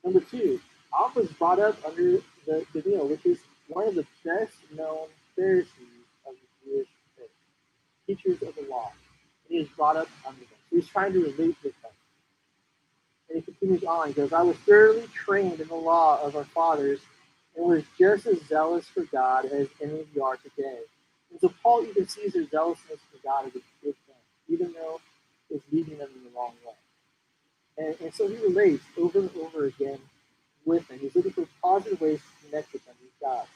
Number 2, I was brought up under the Gamaliel, which is one of the best known Pharisees of the Jewish faith, teachers of the law. And he was brought up under them. So he's trying to relate with them. And he continues on. He goes, "I was thoroughly trained in the law of our fathers and was just as zealous for God as any of you are today." And so Paul even sees their zealousness for God as a good thing, even though it's leading them in the wrong way. And so he relates over and over again with them. He's looking for positive ways to connect with them, with God.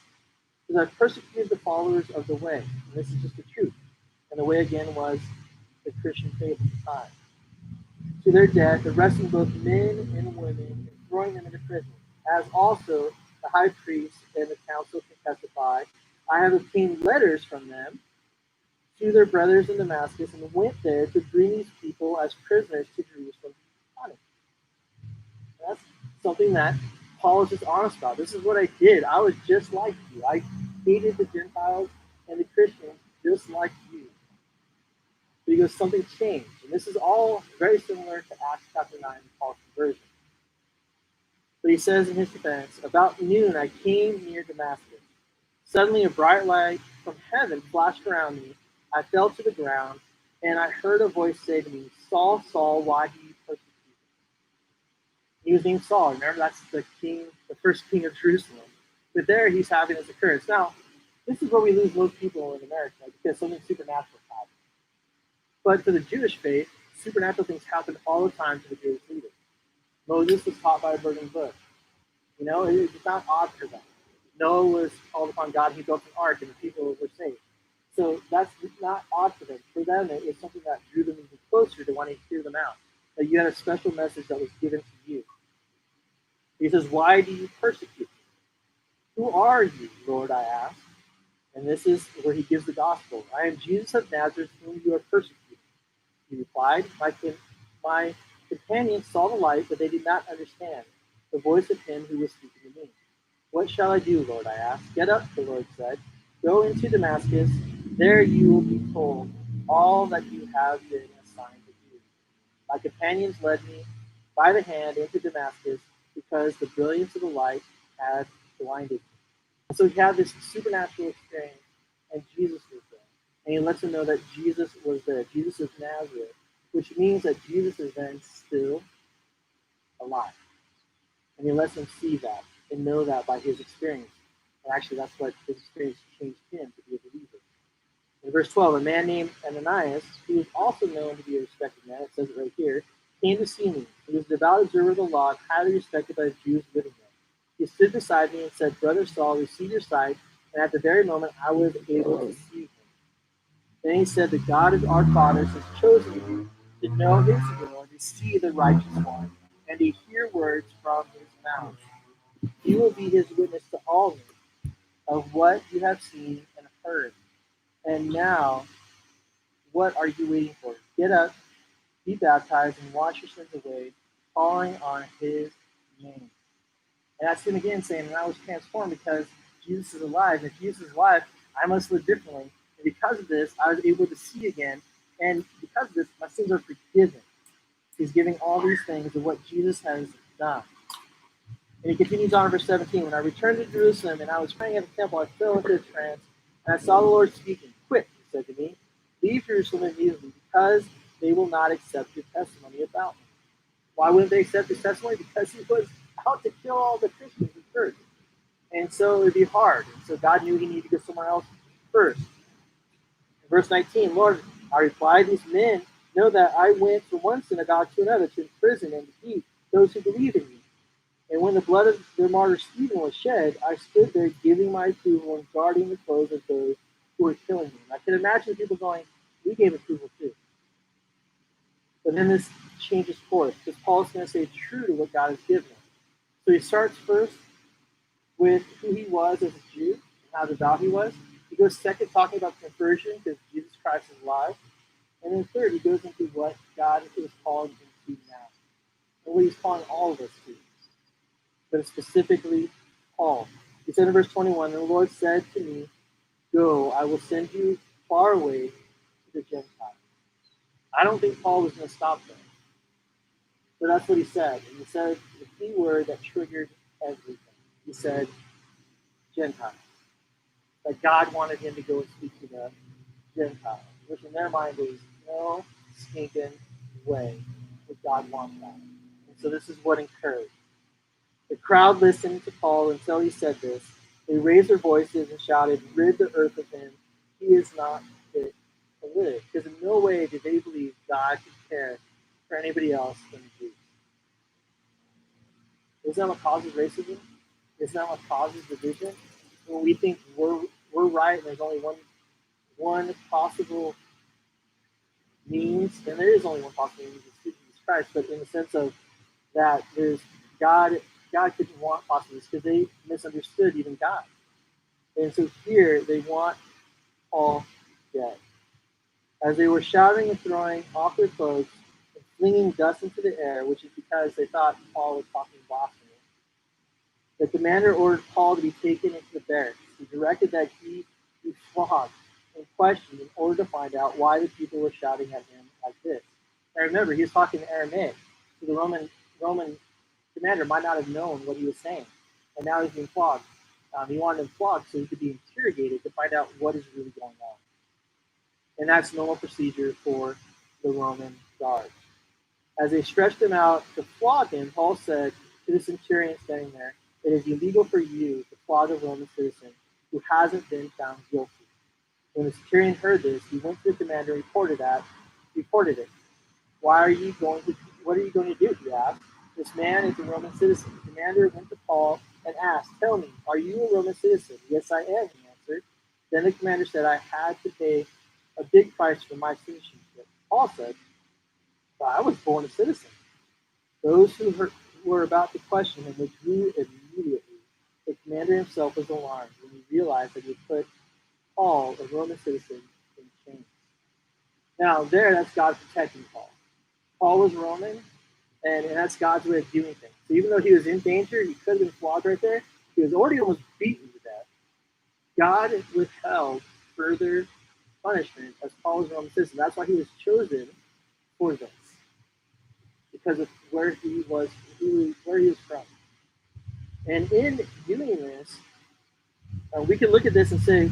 Because I've persecuted the followers of the way. And this is just the truth. And the way, again, was the Christian faith at the time. To their death, arresting both men and women and throwing them into prison. As also the high priest and the council can testify, I have obtained letters from them to their brothers in Damascus and went there to bring these people as prisoners to Jerusalem. That's something that Paul is just honest about. This is what I did. I was just like you. I hated the Gentiles and the Christians just like you. But he goes, something changed. And this is all very similar to Acts chapter 9 and Paul's conversion. But he says in his defense, about noon I came near Damascus. Suddenly a bright light from heaven flashed around me. I fell to the ground, and I heard a voice say to me, Saul, Saul, why do you persecute me? He was named Saul. Remember, that's the king, the first king of Jerusalem. But there he's having this occurrence. Now, this is where we lose most people in America because something supernatural happened. But for the Jewish faith, supernatural things happen all the time to the Jewish leaders. Moses was taught by a burning bush. You know, it's not odd for them. Noah was called upon God, he built an ark, and the people were saved. So that's not odd for them. For them, it was something that drew them even closer to wanting to hear them out. That you had a special message that was given to you. He says, why do you persecute me? Who are you, Lord, I asked. And this is where he gives the gospel. I am Jesus of Nazareth, whom you are persecuting. He replied, my companions saw the light, but they did not understand the voice of him who was speaking to me. What shall I do, Lord? I asked. Get up, the Lord said. Go into Damascus. There you will be told all that you have been assigned to do. My companions led me by the hand into Damascus because the brilliance of the light had blinded me. And so he had this supernatural experience, and Jesus was there. And he lets him know that Jesus was there. Jesus is Nazareth, which means that Jesus is then still alive. And he lets him see that and know that by his experience. And actually, that's what his experience changed him to be a believer. In verse 12, a man named Ananias, who was also known to be a respected man, it says it right here, came to see me. He was a devout observer of the law and highly respected by the Jews living there. He stood beside me and said, Brother Saul, receive your sight. And at the very moment, I was able to see him. Then he said, the God of our fathers has chosen you to know his will and to see the righteous one and to hear words from his mouth. He will be his witness to all of what you have seen and heard. And now, what are you waiting for? Get up, be baptized, and wash your sins away, calling on his name. And that's him again saying, and I was transformed because Jesus is alive. And if Jesus is alive, I must live differently. And because of this, I was able to see again. And because of this, my sins are forgiven. He's giving all these things of what Jesus has done. And he continues on in verse 17. When I returned to Jerusalem and I was praying at the temple, I fell into a trance. And I saw the Lord speaking. Quick, he said to me, leave Jerusalem immediately because they will not accept your testimony about me. Why wouldn't they accept his testimony? Because he was out to kill all the Christians in church. And so it would be hard. And so God knew he needed to go somewhere else first. In verse 19, Lord, I replied, these men know that I went from one synagogue to another to imprison and defeat those who believe in me. And when the blood of their martyr Stephen was shed, I stood there giving my approval and guarding the clothes of those who were killing me. And I can imagine people going, we gave approval too. But then this changes course because Paul is going to stay true to what God has given him. So he starts first with who he was as a Jew and how devout he was. He goes second talking about conversion because Jesus Christ is alive. And then third, he goes into what God is calling him to now and what he's calling all of us to. But specifically Paul. He said in verse 21, the Lord said to me, go, I will send you far away to the Gentiles. I don't think Paul was going to stop there. But that's what he said. And he said the key word that triggered everything. He said, Gentiles. That God wanted him to go and speak to the Gentiles, which in their mind is no stinking way would God want that. And so this is what occurred. The crowd listened to Paul until he said this. They raised their voices and shouted, rid the earth of him. He is not fit to live. Because in no way did they believe God could care for anybody else than the Jews. Isn't that what causes racism? Isn't that what causes division? When we think we're right and there's only one possible means, and there is only one possible means, it's Jesus Christ, but in the sense of that there's God couldn't want possible because they misunderstood even God. And so here they want Paul dead. As they were shouting and throwing off their clothes and flinging dust into the air, which is because they thought Paul was talking blasphemy, the commander ordered Paul to be taken into the barracks. He directed that he be flogged and questioned in order to find out why the people were shouting at him like this. And remember, he was talking in Aramaic, so the Roman commander might not have known what he was saying. And now he's being flogged. He wanted him flogged so he could be interrogated to find out what is really going on. And that's normal procedure for the Roman guards. As they stretched him out to flog him, Paul said to the centurion standing there, "It is illegal for you to flog a Roman citizen who hasn't been found guilty." When the centurion heard this, he went to the commander and reported it. What are you going to do? He asked. "This man is a Roman citizen." The commander went to Paul and asked, "Tell me, are you a Roman citizen?" "Yes, I am," he answered. Then the commander said, "I had to pay a big price for my citizenship." Paul said, "But I was born a citizen." Those who were about to question him withdrew immediately. The commander himself was alarmed when he realized that he had put Paul, a Roman citizen, in chains. Now, that's God protecting Paul. Paul was Roman, and that's God's way of doing things. So even though he was in danger, he could have been flogged right there. He was already almost beaten to death. God withheld further punishment as Paul was a Roman citizen. That's why he was chosen for this, because of where he was from. And in doing this, we can look at this and say,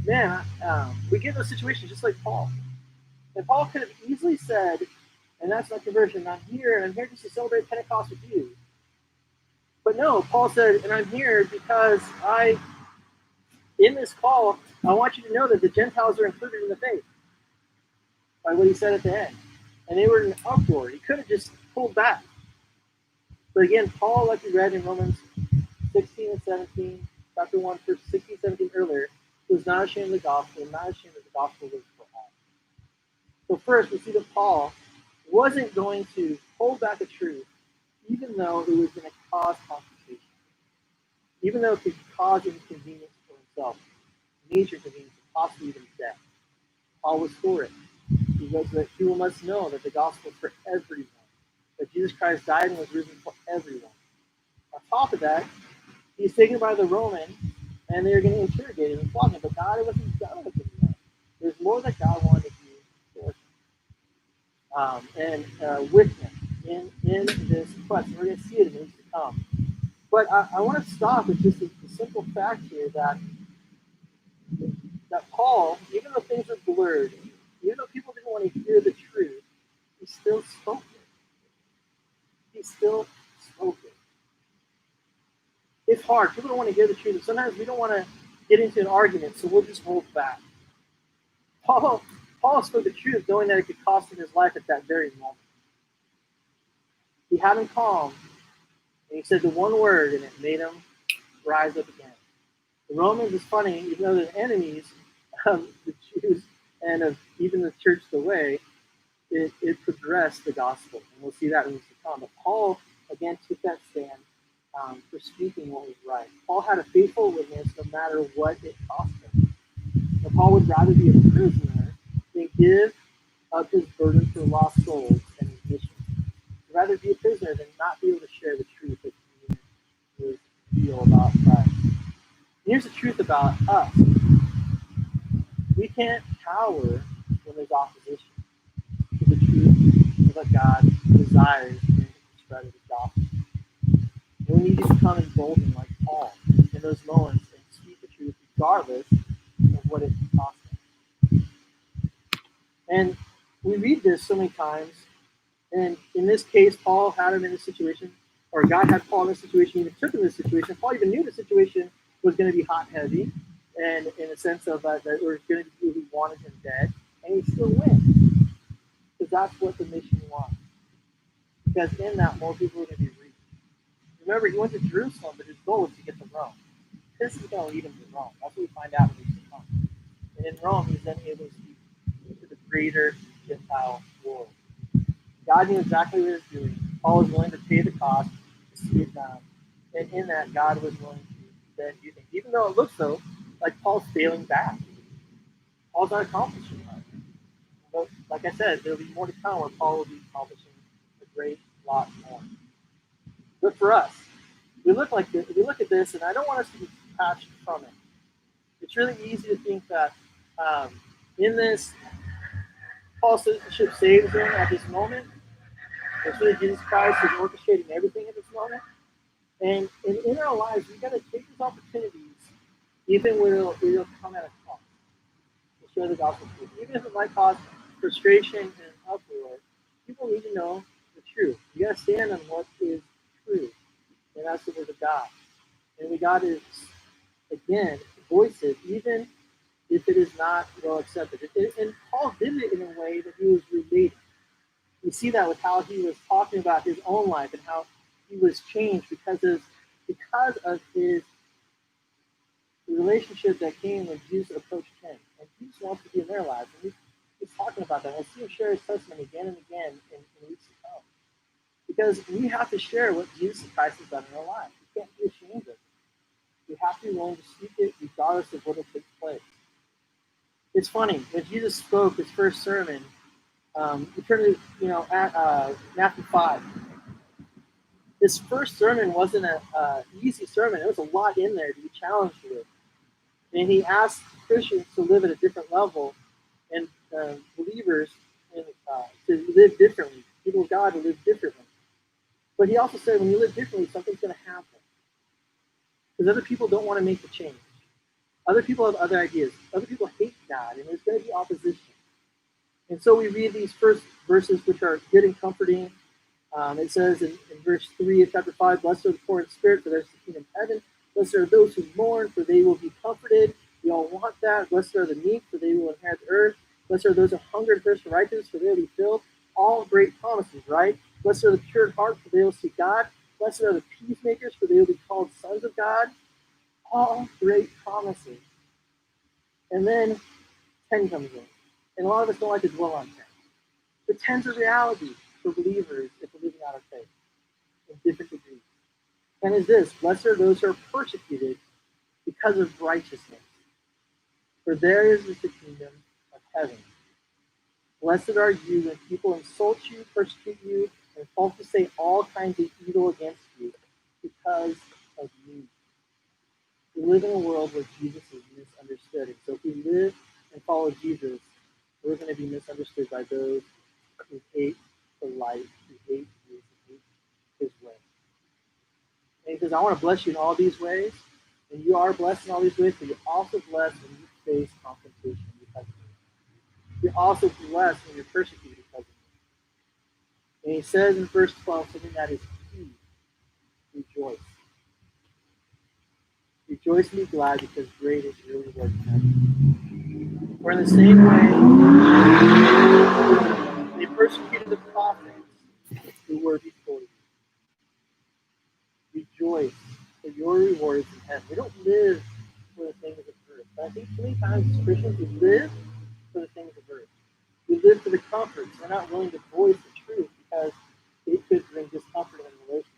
man, we get in a situation just like Paul. And Paul could have easily said, and that's my conversion, I'm here just to celebrate Pentecost with you. But no, Paul said, and I'm here because in this call, I want you to know that the Gentiles are included in the faith, by what he said at the end. And they were in an uproar. He could have just pulled back. But again, Paul, like we read in Romans 16 and 17, chapter 1, verse 16, 17 earlier, was not ashamed of the gospel, not ashamed that the gospel was for all. So first, we see that Paul wasn't going to hold back the truth, even though it was going to cause confrontation, even though it could cause inconvenience for himself, major inconvenience, possibly even death. Paul was for it. He goes that people must know that the gospel is for everyone, that Jesus Christ died and was risen for everyone. On top of that, he's taken by the Roman, and they're going to interrogate him and flog him. But God wasn't done with him yet. There's more that God wanted to do for him. And with him in this quest. We're going to see it in the weeks to come. But I want to stop with just the simple fact here that Paul, even though things are blurred, even though people didn't want to hear the truth, he still spoke it. He still spoke it. It's hard. People don't want to hear the truth. And sometimes we don't want to get into an argument, so we'll just hold back. Paul spoke the truth, knowing that it could cost him his life at that very moment. He had him calm, and he said the one word, and it made him rise up again. The Romans, is funny, even though they're enemies of the Jews and of even the church the way, it progressed the gospel. And we'll see that in weeks to come. But Paul, again, took that stand for speaking what was right. Paul had a faithful witness no matter what it cost him. And Paul would rather be a prisoner than give up his burden for lost souls and his mission. He'd rather be a prisoner than not be able to share the truth that he was real about Christ. And here's the truth about us. We can't cower when there's opposition to the truth of what God desires in the spread of the gospel. We need to become emboldened like Paul in those moments and speak the truth regardless of what it costs us. And we read this so many times, and in this case, Paul had him in this situation, or God had Paul in this situation, even took him in this situation. Paul even knew the situation was going to be hot and heavy, and in a sense of that there were going to be people who wanted him dead, and he still went, because that's what the mission wants. Because in that, more people were going to be reached. Remember, he went to Jerusalem, but his goal was to get to Rome. This is going to lead him to Rome. That's what we find out when he's come. And in Rome, he's then able to speak to the greater Gentile world. God knew exactly what he was doing. Paul was willing to pay the cost to see it done. And in that, God was willing to then do things. Even though it looks so like Paul's failing back. Paul's not accomplishing much. But like I said, there'll be more to come where Paul will be accomplishing a great lot more. But for us, we look at this, and I don't want us to be detached from it. It's really easy to think that in this, Paul's citizenship saves him at this moment. It's really Jesus Christ who's orchestrating everything at this moment. And in our lives, we've got to take these opportunities, even when it'll come at a cost, to share the gospel truth. Even if it might cause frustration and uproar, people need to know the truth. You got to stand on what is true, and that's the word of God. And we got to, again, voice it, even if it is not well accepted. And Paul did it in a way that he was relating. We see that with how he was talking about his own life and how he was changed because of his relationship that came when Jesus approached him. And Jesus wants to be in their lives. And he's talking about that. We'll see him share his testimony again and again in weeks to come. Because we have to share what Jesus Christ has done in our lives. We can't be ashamed of it. We have to be willing to speak it regardless of what will take place. It's funny, when Jesus spoke his first sermon, you turn to, at Matthew 5. His first sermon wasn't an easy sermon. There was a lot in there to be challenged with. And he asked Christians to live at a different level and believers to live differently, people of God to live differently. But he also said when you live differently, something's going to happen. Because other people don't want to make the change. Other people have other ideas. Other people hate God, and there's going to be opposition. And so we read these first verses, which are good and comforting. It says in verse 3 of chapter 5, blessed are the poor in spirit, for theirs is the kingdom of heaven. Blessed are those who mourn, for they will be comforted. We all want that. Blessed are the meek, for they will inherit the earth. Blessed are those who hunger and thirst for righteousness, for they will be filled. All great promises, right? Blessed are the pure in heart, for they will see God. Blessed are the peacemakers, for they will be called sons of God. All great promises. And then 10 comes in. And a lot of us don't like to dwell on 10. But 10's a reality for believers if we're living out of faith in different degrees. 10 is this: blessed are those who are persecuted because of righteousness, for theirs is the kingdom of heaven. Blessed are you when people insult you, persecute you, and falsely say all kinds of evil against you because of me. We live in a world where Jesus is misunderstood. And so if we live and follow Jesus, we're going to be misunderstood by those who hate the light, who hate Jesus, who hate his way. And he says, I want to bless you in all these ways. And you are blessed in all these ways, but you're also blessed when you face confrontation because of me. You're also blessed when you're persecuted because of me. And he says in verse 12 something that is key. Rejoice. Rejoice and be glad, because great is your reward in heaven. For in the same way, they persecuted the prophets who were before you. Rejoice, for your reward is in heaven. We don't live for the things of earth. But I think too many times as Christians, we live for the things of earth. We live for the comforts. We're not willing to voice the truth because it could bring discomfort in relationships.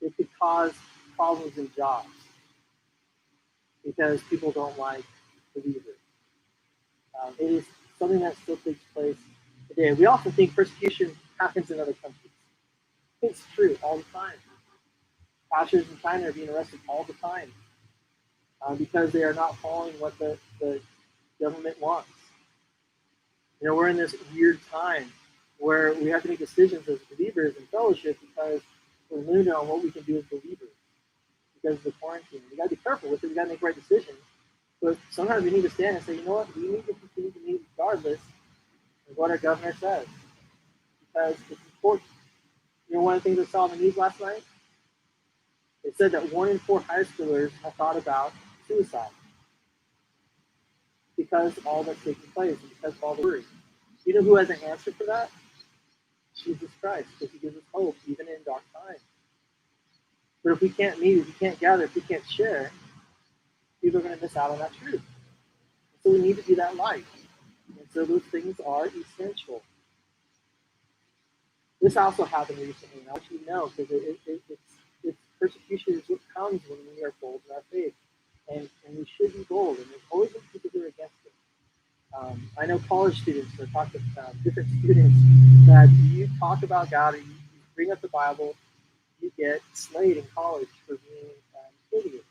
It could cause problems in jobs because people don't like believers. It is something that still takes place today. We often think persecution happens in other countries. It's true all the time. Pastors in China are being arrested all the time because they are not following what the government wants. We're in this weird time where we have to make decisions as believers in fellowship because we're limited on what we can do as believers because of the quarantine. We got to be careful with it. We got to make right decisions. But sometimes we need to stand and say, you know what, we need to continue to meet regardless of what our governor says because it's important. One of the things I saw in the news last night, it said that 1 in 4 high schoolers have thought about suicide because of all that's taking place and because of all the worry. You know who has an answer for that? Jesus Christ, because he gives us hope even in dark times. But if we can't meet, if we can't gather, if we can't share, people are going to miss out on that truth. So we need to be that light. And so those things are essential. This also happened recently, and I want you to know, because it's persecution is what comes when we are bold in our faith. And we should be bold, and there's always going to be people who are against it. I know college students, or talk to different students, that you talk about God or you bring up the Bible, you get slayed in college for being idiots.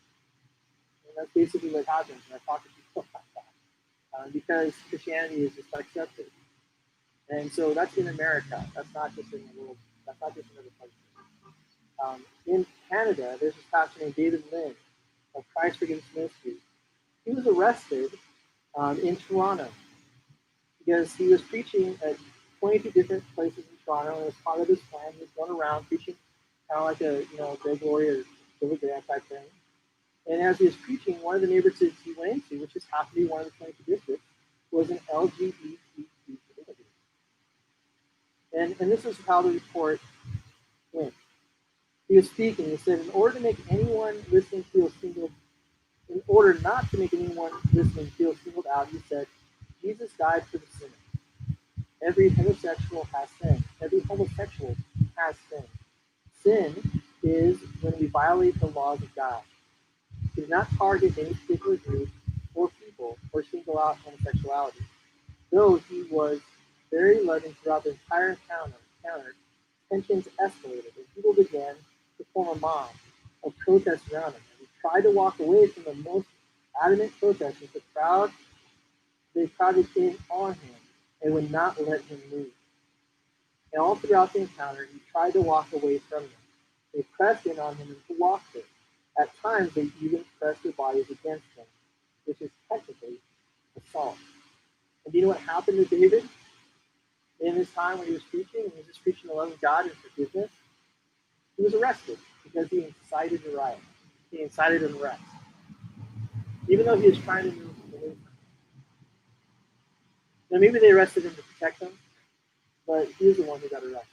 And that's basically what happens when I talk to people about that. Because Christianity is just not accepted. And so that's in America. That's not just in the world. That's not just in other places. In Canada, there's this pastor named David Lynn of Christ Forgiveness Ministry. He was arrested in Toronto because he was preaching at 22 different places in Toronto, and as part of his plan, he was going around preaching kind of like a Greg Laurie or Billy Graham type thing. And as he was preaching, one of the neighborhoods he went into, which just happened to be one of the 22 districts, was an LGBT community. And this is how the report went. He was speaking. He said, in order to make anyone listening feel singled, in order not to make anyone listening feel singled out, he said, Jesus died for the sinner. Every heterosexual has sinned. Every homosexual has sinned. Sin is when we violate the laws of God. He did not target any particular group or people or single out homosexuality. Though he was very loving throughout the entire encounter, tensions escalated and people began to form a mob of protests around him. And he tried to walk away from the most adamant protesters. They crowded in on him and would not let him move. And all throughout the encounter, he tried to walk away from them. They pressed in on him and blocked him. At times, they even pressed their bodies against him, which is technically assault. And do you know what happened to David in his time when he was preaching? And he was just preaching the love of God and forgiveness. He was arrested because he incited a riot. He incited an arrest, even though he was trying to move away from him. Now, maybe they arrested him to protect him, but he was the one who got arrested.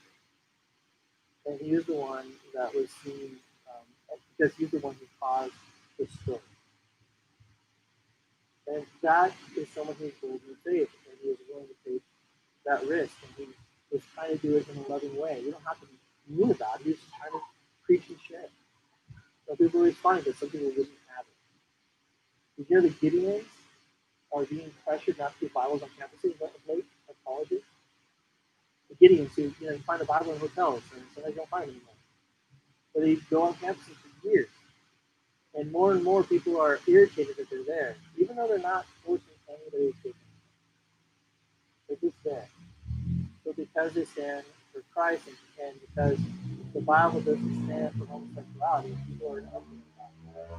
And he was the one that was seen because he's the one who caused the story. And that is someone who's bold in faith, and he was willing to take that risk, and he was trying to do it in a loving way. You don't have to be mean about it. He was just trying to preach and share. Some people were responding, but some people wouldn't have it. You hear the Gideons are being pressured not to get Bibles on campuses of late at colleges. The Gideons who you find the Bible in hotels, and sometimes you don't find them anymore. But they go on campuses for years. And more people are irritated that they're there, even though they're not forcing anybody to take them. They're just there. So because they stand for Christ and because the Bible doesn't stand for homosexuality, people are ugly about that.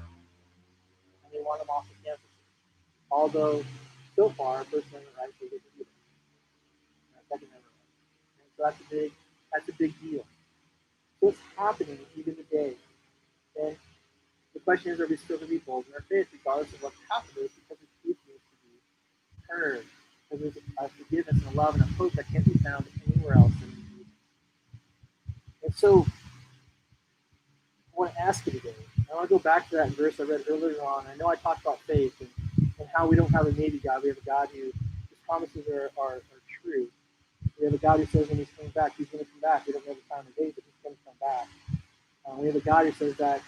And they want them off the campus. Although, so far, First Amendment rights are given. Second Amendment rights. And so that's a big deal. So it's happening even today. And the question is, are we still going to be bold in our faith, regardless of what's happened? Because the truth needs to be heard. Because there's a forgiveness and a love and a hope that can't be found anywhere else than in Jesus. And so, I want to ask you today. I want to go back to that verse I read earlier on. I know I talked about faith and how we don't have a maybe God. We have a God whose promises are true. We have a God who says when he's coming back, he's going to come back. We don't know the time of day, but he's going to come back. We have a God who says that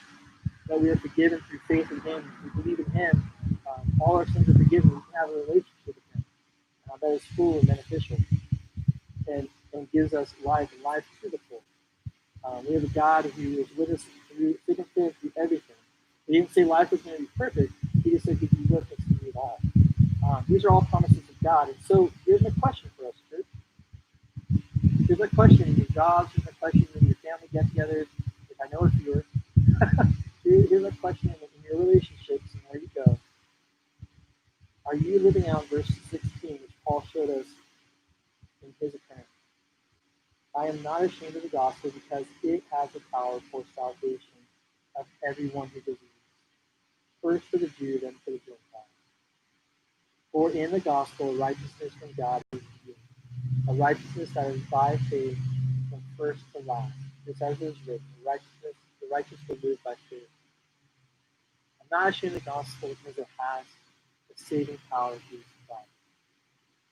we are forgiven through faith in him. If we believe in him, all our sins are forgiven. We can have a relationship with him that is full and beneficial and gives us life and life to the full. We have a God who is with us through thick and thin, through everything. He didn't say life was going to be perfect. He just said he'd be with us through it all. These are all promises of God. And so here's my question for us, church. Here's my question in your jobs. Here's my question in your family get-togethers, if I know a fewer. Here's my question in your relationships and where you go. Are you living out verse 16, which Paul showed us in his account? I am not ashamed of the gospel because it has the power for salvation of everyone who believes. First for the Jew, then for the Gentile. For in the gospel, righteousness from God is revealed, a righteousness that is by faith from first to last. Just as it is written, the righteous will live by faith. I'm not ashamed of the gospel because it has the saving power of Jesus Christ.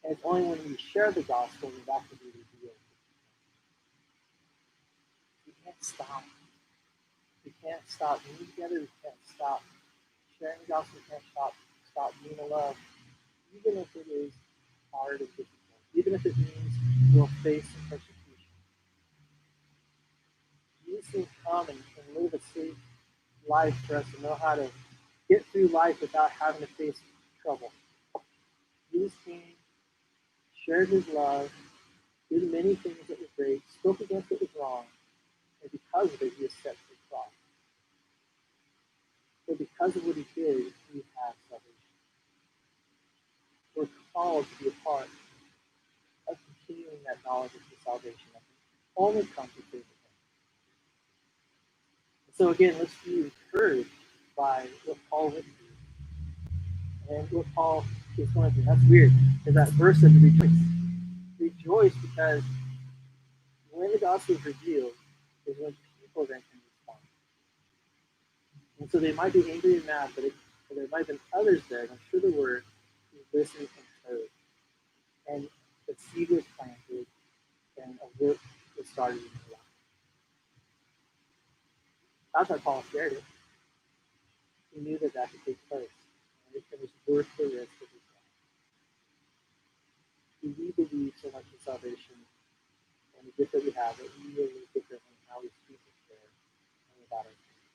And it's only when we share the gospel that that can be revealed. We can't stop. We can't stop being together. We can't stop sharing the gospel. We can't stop being in love, even if it is hard and difficult, even if it means we'll face some persecution. Jesus can come and live a safe life for us to know how to get through life without having to face trouble. Jesus came, shared his love, did many things that were great, spoke against what was wrong, and because of it, he is set free from. So because of what he did, we have salvation. We're called to be a part of continuing that knowledge of the salvation that can only come through faith in him. So again, let's be encouraged by what Paul went through. And what Paul is going through. That's weird, because that verse said to rejoice. Rejoice because when the gospel is revealed is when people then can respond. And so they might be angry and mad, but there might have been others there, and I'm sure there were, who listened and heard. And the seed was planted, and a work was started in their life. That's why Paul shared it. He knew that that could take place, and it was worth the risk of his life. Do we believe so much in salvation and the gift that we have that we will live differently in how we speak and share and about our faith?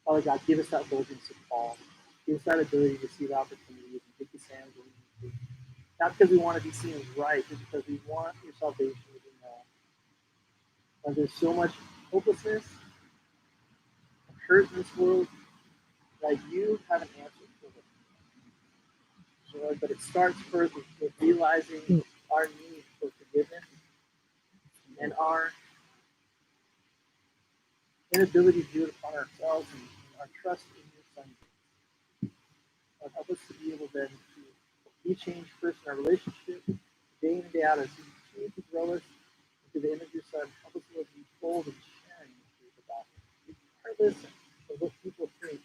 Father God, give us that boldness of Paul. Give us that ability to see the opportunities and take the stands when we need to. Not because we want to be seen as right, but because we want your salvation to be known. And there's so much hopelessness and hurt in this world that you have an answer for it. Lord, but it starts first with realizing our need for forgiveness and our inability to do it upon ourselves and our trust in your Son. Lord, help us to be able then to be changed first in our relationship, day in and day out, as you continue to grow us into the image of your Son. Help us, Lord, to be bold in sharing the truth about it, regardless of what people think.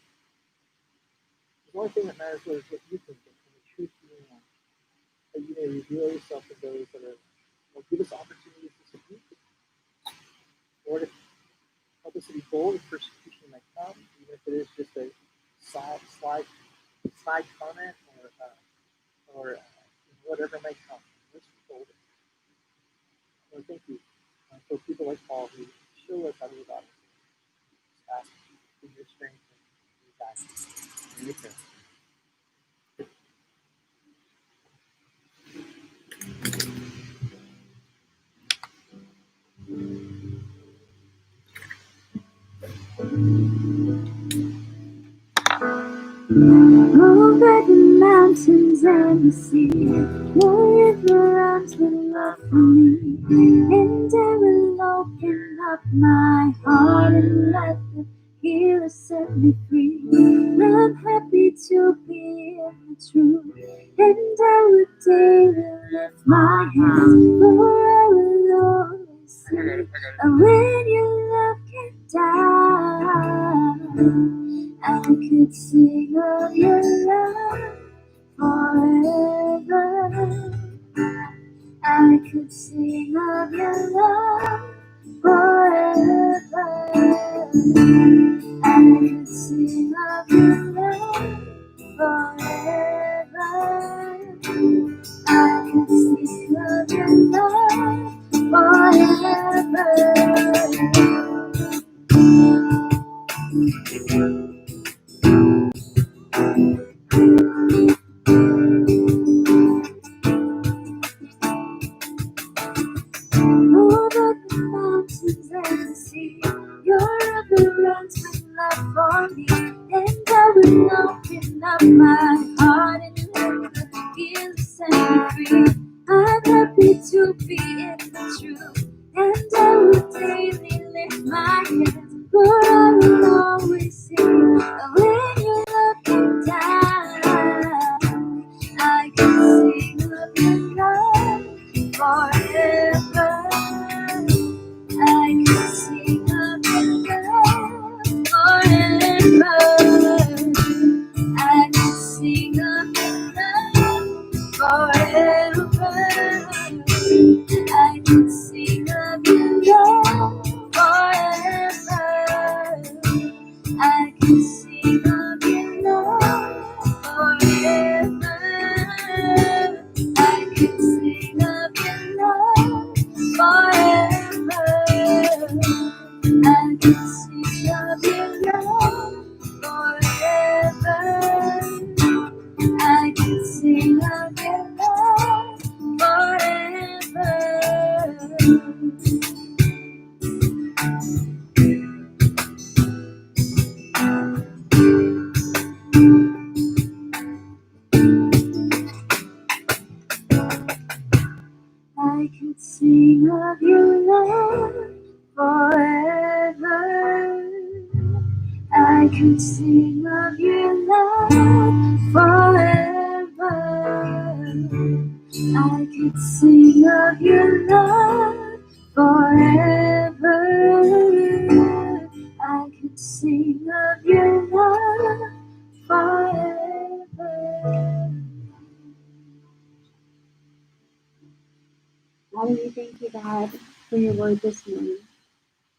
The only thing that matters, Lord, is what you think and the truth you want. That you may reveal yourself to those that are, Lord, give us opportunities to submit to you. Lord, help us to be bold if persecution may come, even if it is just a slight comment or whatever may come. Let's be bold. Lord, thank you for people like Paul who show us how to live out. Just ask for your strength and your guidance. In your prayer. Over the mountains and the sea, your river runs with love for me. And I will open up my heart and let the healer set me free. I'm happy to be in the truth, and I will daily lift my hands, for I will always sing. And when your love came down, I could sing of your love forever. I could sing of your love forever. I could sing of your love forever. I could sing of your love forever. Over the mountains and the sea, your river runs with love for me. And I will open up my heart and let the healer set me free. I'm happy to be in the truth, and I will daily lift my hands, for I will always sing. When your love came down, I can sing of your love forever. I can sing of your love forever. I can sing of your love forever. I can sing of your love forever. I can sing of your love forever. I I could sing of your love forever. I could sing of your love forever. I could sing of your love forever. I could sing of your love forever. Father, we thank you, God, for your word this morning.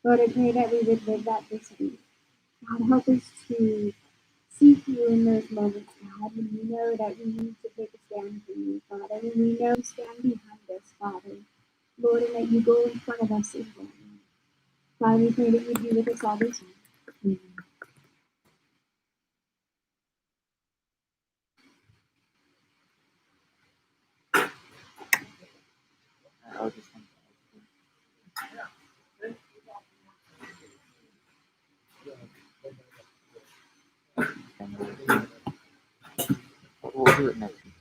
Lord, I pray that we would live that this week. God, help us to seek you in those moments, God, when we know that we need to take a stand for you, Father, when we know you stand behind us, Father. Lord, and that you go in front of us in that. God, we pray that you be with us all this time. Amen. I'll just we'll do it next week.